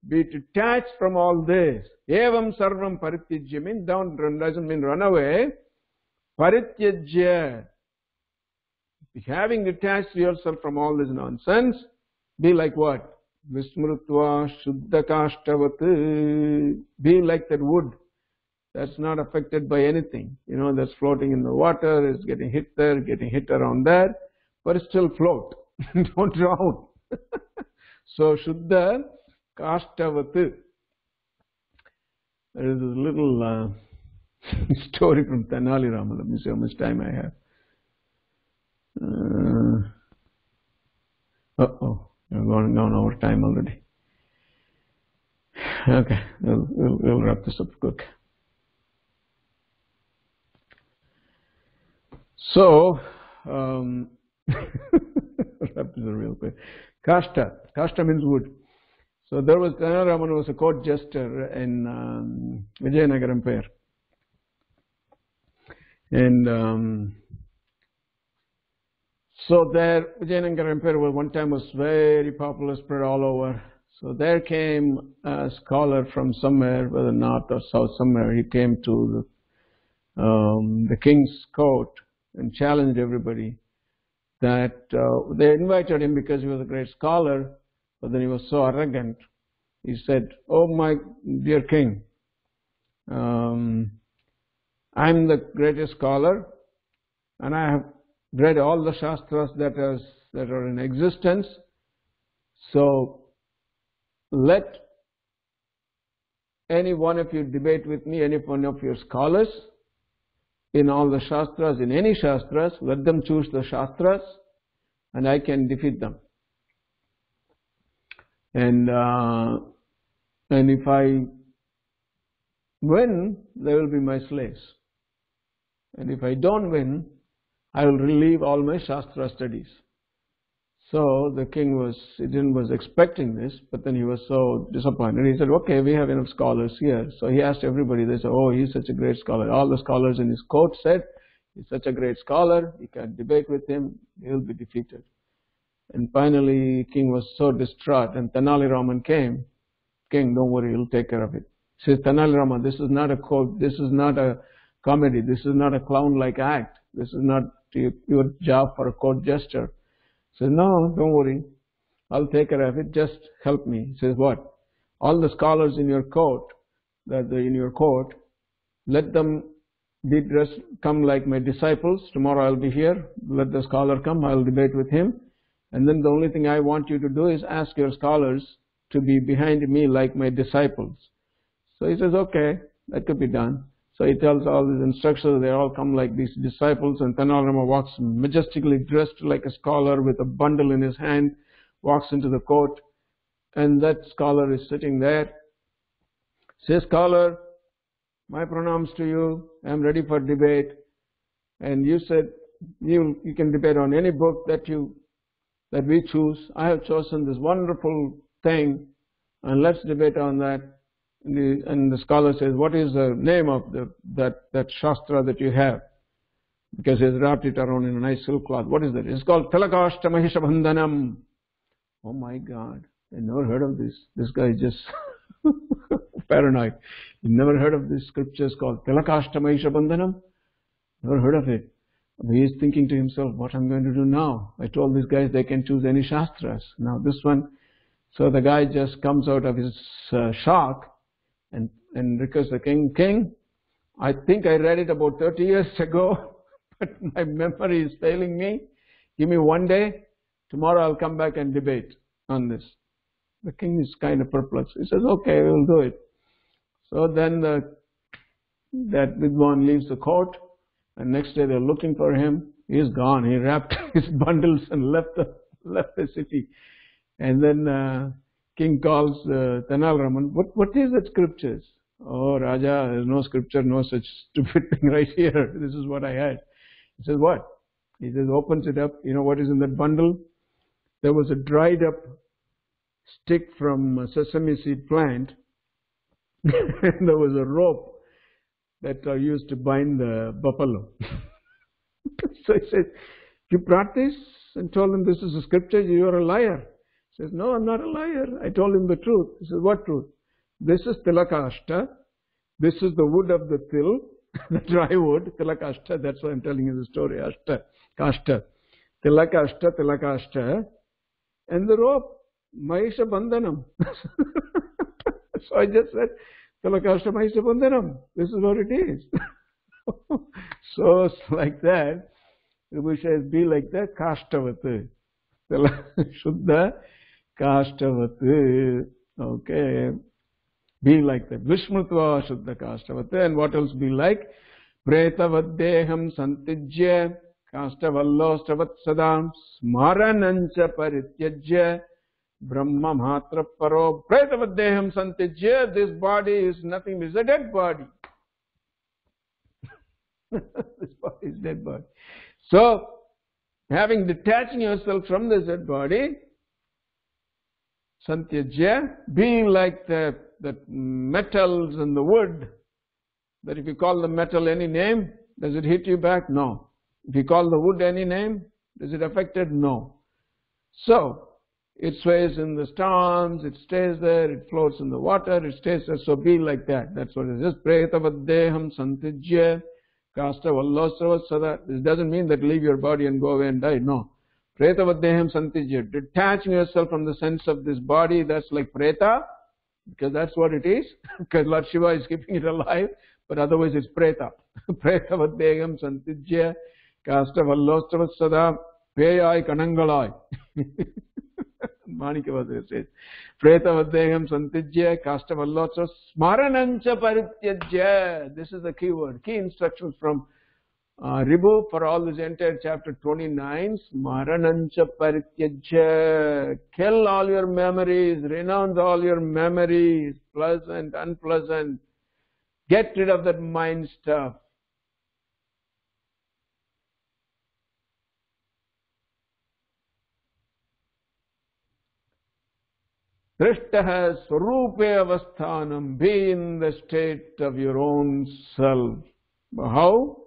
be detached from all this. Evam sarvam parityajya means doesn't mean run away. Parityajya, having detached yourself from all this nonsense, be like what? Vismrutva shuddhakashtavat. Be like that wood that's not affected by anything. That's floating in the water, it's getting hit there, getting hit around there, but it still float. Don't drown. So Shuddha Kashtavat. There is this little story from Tenali Rama. Let me see how much time I have. We're going down over time already. Okay, we'll wrap this up quick. So, wrap this up real quick. Kashta means wood. So there was Ramana was a court jester in Vijayanagara Empire, and so there Vijayanagara Empire one time was very popular, spread all over. So there came a scholar from somewhere, whether north or south, somewhere. He came to the king's court and challenged everybody. That they invited him because he was a great scholar, but then he was so arrogant. He said, "Oh my dear king, I'm the greatest scholar, and I have read all the shastras that are in existence. So let any one of you debate with me, any one of your scholars, in all the shastras, in any shastras, let them choose the shastras, and I can defeat them. And if I win, they will be my slaves. And if I don't win, I will relieve all my shastra studies." So the king was expecting this, but then he was so disappointed. He said, "Okay, we have enough scholars here." So he asked everybody. They said, "Oh, he's such a great scholar." All the scholars in his court said, He's such a great scholar, you can't debate with him, he'll be defeated. And finally, king was so distraught, and Tenali Raman came. King, don't worry, he'll take care of it. He says, Tenali Raman, this is not a this is not a comedy, this is not a clown-like act, this is not your job for a court jester. He says, no, don't worry, I'll take care of it, just help me. He says, what? All the scholars in your court, let them be dressed, come like my disciples. Tomorrow I'll be here. Let the scholar come. I'll debate with him. And then the only thing I want you to do is ask your scholars to be behind me like my disciples. So he says, okay, that could be done. So he tells all his instructors, they all come like these disciples, and Tenali Rama walks majestically dressed like a scholar with a bundle in his hand, walks into the court, and that scholar is sitting there. Says, scholar, my pranams to you, I'm ready for debate. And you said you can debate on any book that we choose. I have chosen this wonderful thing, and let's debate on that. And the scholar says, what is the name of that shastra that you have? Because he has wrapped it around in a nice silk cloth. What is that? It's called Tilakashta Mahishabandhanam. Oh my God, I never heard of this. This guy is just paranoid. You never heard of this scriptures called Tilakashta Mahishabandhanam? Never heard of it. He is thinking to himself, what I'm going to do now? I told these guys they can choose any shastras. Now this one. So the guy just comes out of his shock and requests the king, I think I read it about 30 years ago, but my memory is failing me. Give me one day. Tomorrow I'll come back and debate on this. The king is kind of perplexed. He says, okay, we'll do it. So then that Vidwan leaves the court, and next day they're looking for him. He's gone. He wrapped his bundles and left the city. And then king calls Tenali Raman, what is that scriptures? Oh, Raja, there's no scripture, no such stupid thing right here. This is what I had. He says, what? He says, opens it up. You know what is in that bundle? There was a dried up stick from a sesame seed plant. And there was a rope that are used to bind the buffalo. So he says, you brought this and told him this is a scripture, you are a liar. He says, no, I'm not a liar. I told him the truth. He says, what truth? This is Tilakashta. This is the wood of the til, the dry wood, Tilakashta. That's why I'm telling you the story. Ashta, Kashta. Tilakashta. And the rope, Mahisha Bandhanam. So I just said, Tilakashta Mahisha Bandhanam. This is what it is. So it's like that. Ribhu says, be like that, Kashtavati. Shuddha Kashtavati. Okay. Be like that. Vishmrutva Shuddha Kashtavati. And what else be like? Pretavaddeham Santijya Kashtavallostavat Sadam Smaranancha Parityajya Brahma Matra Paro Pretavaddeham Santijya. This body is nothing, it's a dead body. This body is dead body. So, detaching yourself from this dead body, Santyajya, being like the metals and the wood, that if you call the metal any name, does it hit you back? No. If you call the wood any name, does it affect it? No. So, it sways in the storms, it stays there, it floats in the water, it stays there, so be like that. That's what it is. Pretavaddeham Santijya Kashtavallostavat Sada. This doesn't mean that leave your body and go away and die. No. Pretavaddeham Santijya. Detaching yourself from the sense of this body, that's like Preta, because that's what it is. Because Lord Shiva is keeping it alive, but otherwise it's Preta. Pretavaddeham Santijya Kashtavallostavat Sada Peyai Kanangalai. Manikavadra says, Pretavaddeham Santijya Kashtavallostavat Smaranancha Parityajya. This is the key word. Key instructions from Ribhu for all this entire chapter 29. Smaranancha Parityajya. Kill all your memories, renounce all your memories, pleasant, unpleasant. Get rid of that mind stuff. Drishtaha Swarupe Avasthanam. Be in the state of your own self. How?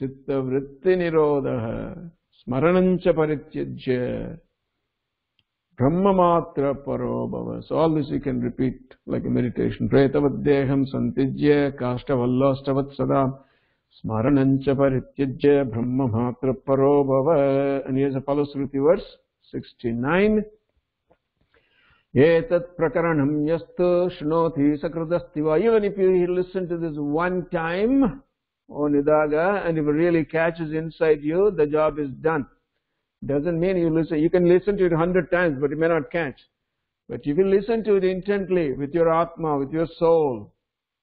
chitta vritti nirodha smaranancha parityajya brahmamatra paro bhava. So all this you can repeat like a meditation. Pretavaddeham santijya kaštavallastavat sada smaranancha parityajya brahmamatra paro bhava. And here's a Falasruti verse 69. Etat prakaranam yastu shnoti sakradastiva. Even if you listen to this one time, O Nidaga, and if it really catches inside you, the job is done. Doesn't mean you listen. You can listen to it 100 times, but it may not catch. But if you listen to it intently, with your Atma, with your soul,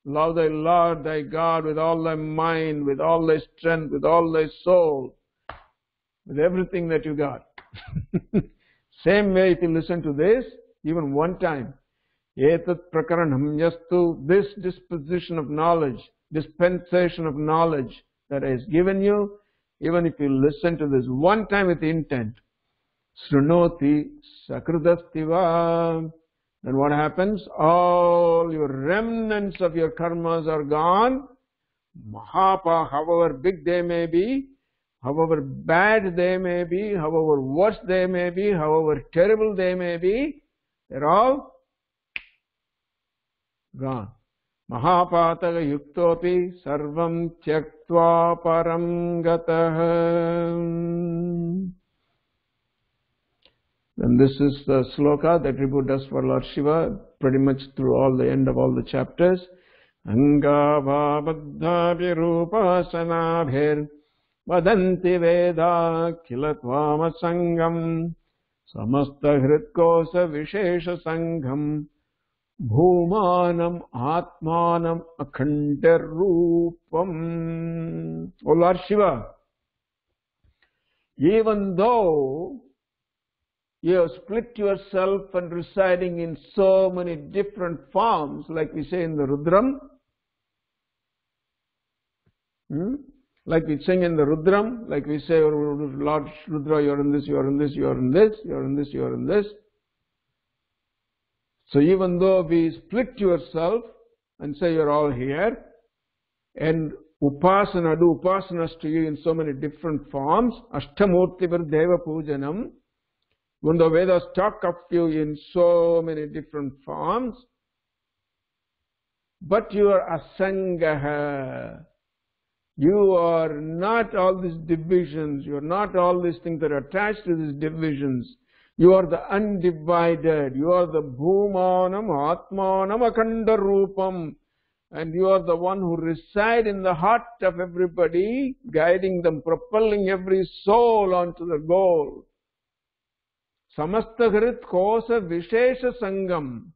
love thy Lord, thy God, with all thy mind, with all thy strength, with all thy soul, with everything that you got. Same way, if you listen to this, even one time, etat prakaranam yastu, this disposition of knowledge, dispensation of knowledge that is given you, even if you listen to this one time with intent, srunoti sakridastiva, then what happens? All your remnants of your karmas are gone. Mahapa, however big they may be, however bad they may be, however worse they may be, however terrible they may be, they're all gone. Mahapataka yuktopi sarvam tyaktva param gatah. Then this is the sloka that Ribhu does for Lord Shiva, pretty much through all the end of all the chapters. Angava baddha virupa sanabhir vadanti veda kilatvama sangam samasta hritkosa vishesha sangham bhumanam atmanam akhanda rupam. O Lord Shiva, even though you have split yourself and residing in so many different forms, like we say in the Rudram, like we sing in the Rudram, like we say, Lord Rudra, you are in this, you are in this, you are in this, you are in this, you are in this. So even though we split yourself and say you are all here, and upasana, do upasanas to you in so many different forms, Ashtamurti Deva Pujanam, when the Vedas talk of you in so many different forms, but you are asangaha. You are not all these divisions, you are not all these things that are attached to these divisions. You are the undivided, you are the bhumanam, atmanam, akhanda rupam, and you are the one who reside in the heart of everybody, guiding them, propelling every soul onto the goal. Samasta hrit kosa vishesha sangam.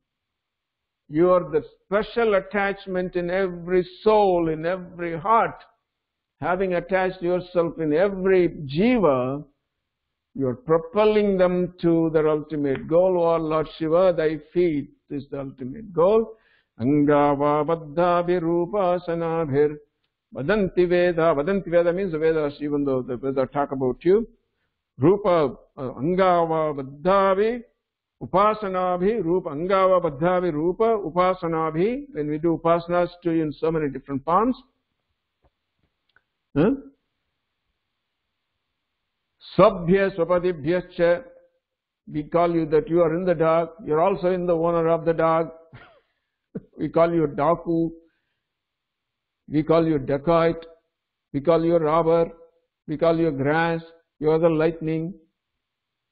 You are the special attachment in every soul, in every heart. Having attached yourself in every jiva, you are propelling them to their ultimate goal. O Lord Shiva, thy feet is the ultimate goal. Angava baddha virupa sanabhir vadanti veda. Vadanti veda means the Vedas, even though the Vedas talk about you. Rupa angava baddhavi upasanabhi. Rupa angava baddhavi rupa upasanabhi. When we do upasanas to you in so many different forms, Sabhya swapadibhyascha, we call you that you are in the dog, you are also in the owner of the dog. We call you daku, we call you dacoit, we call you robber, we call you grass, you are the lightning,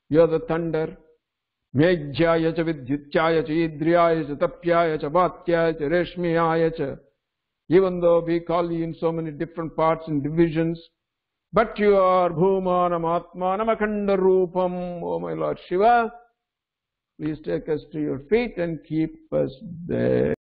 you are the thunder. Mejjaya cha vidyutchaya cha idriyaya cha tapyaya cha bhatyaya cha reshmiyaya cha. Even though we call you in so many different parts and divisions, but you are bhumanam atmanam akhanda rupam. O my Lord Shiva, please take us to your feet and keep us there.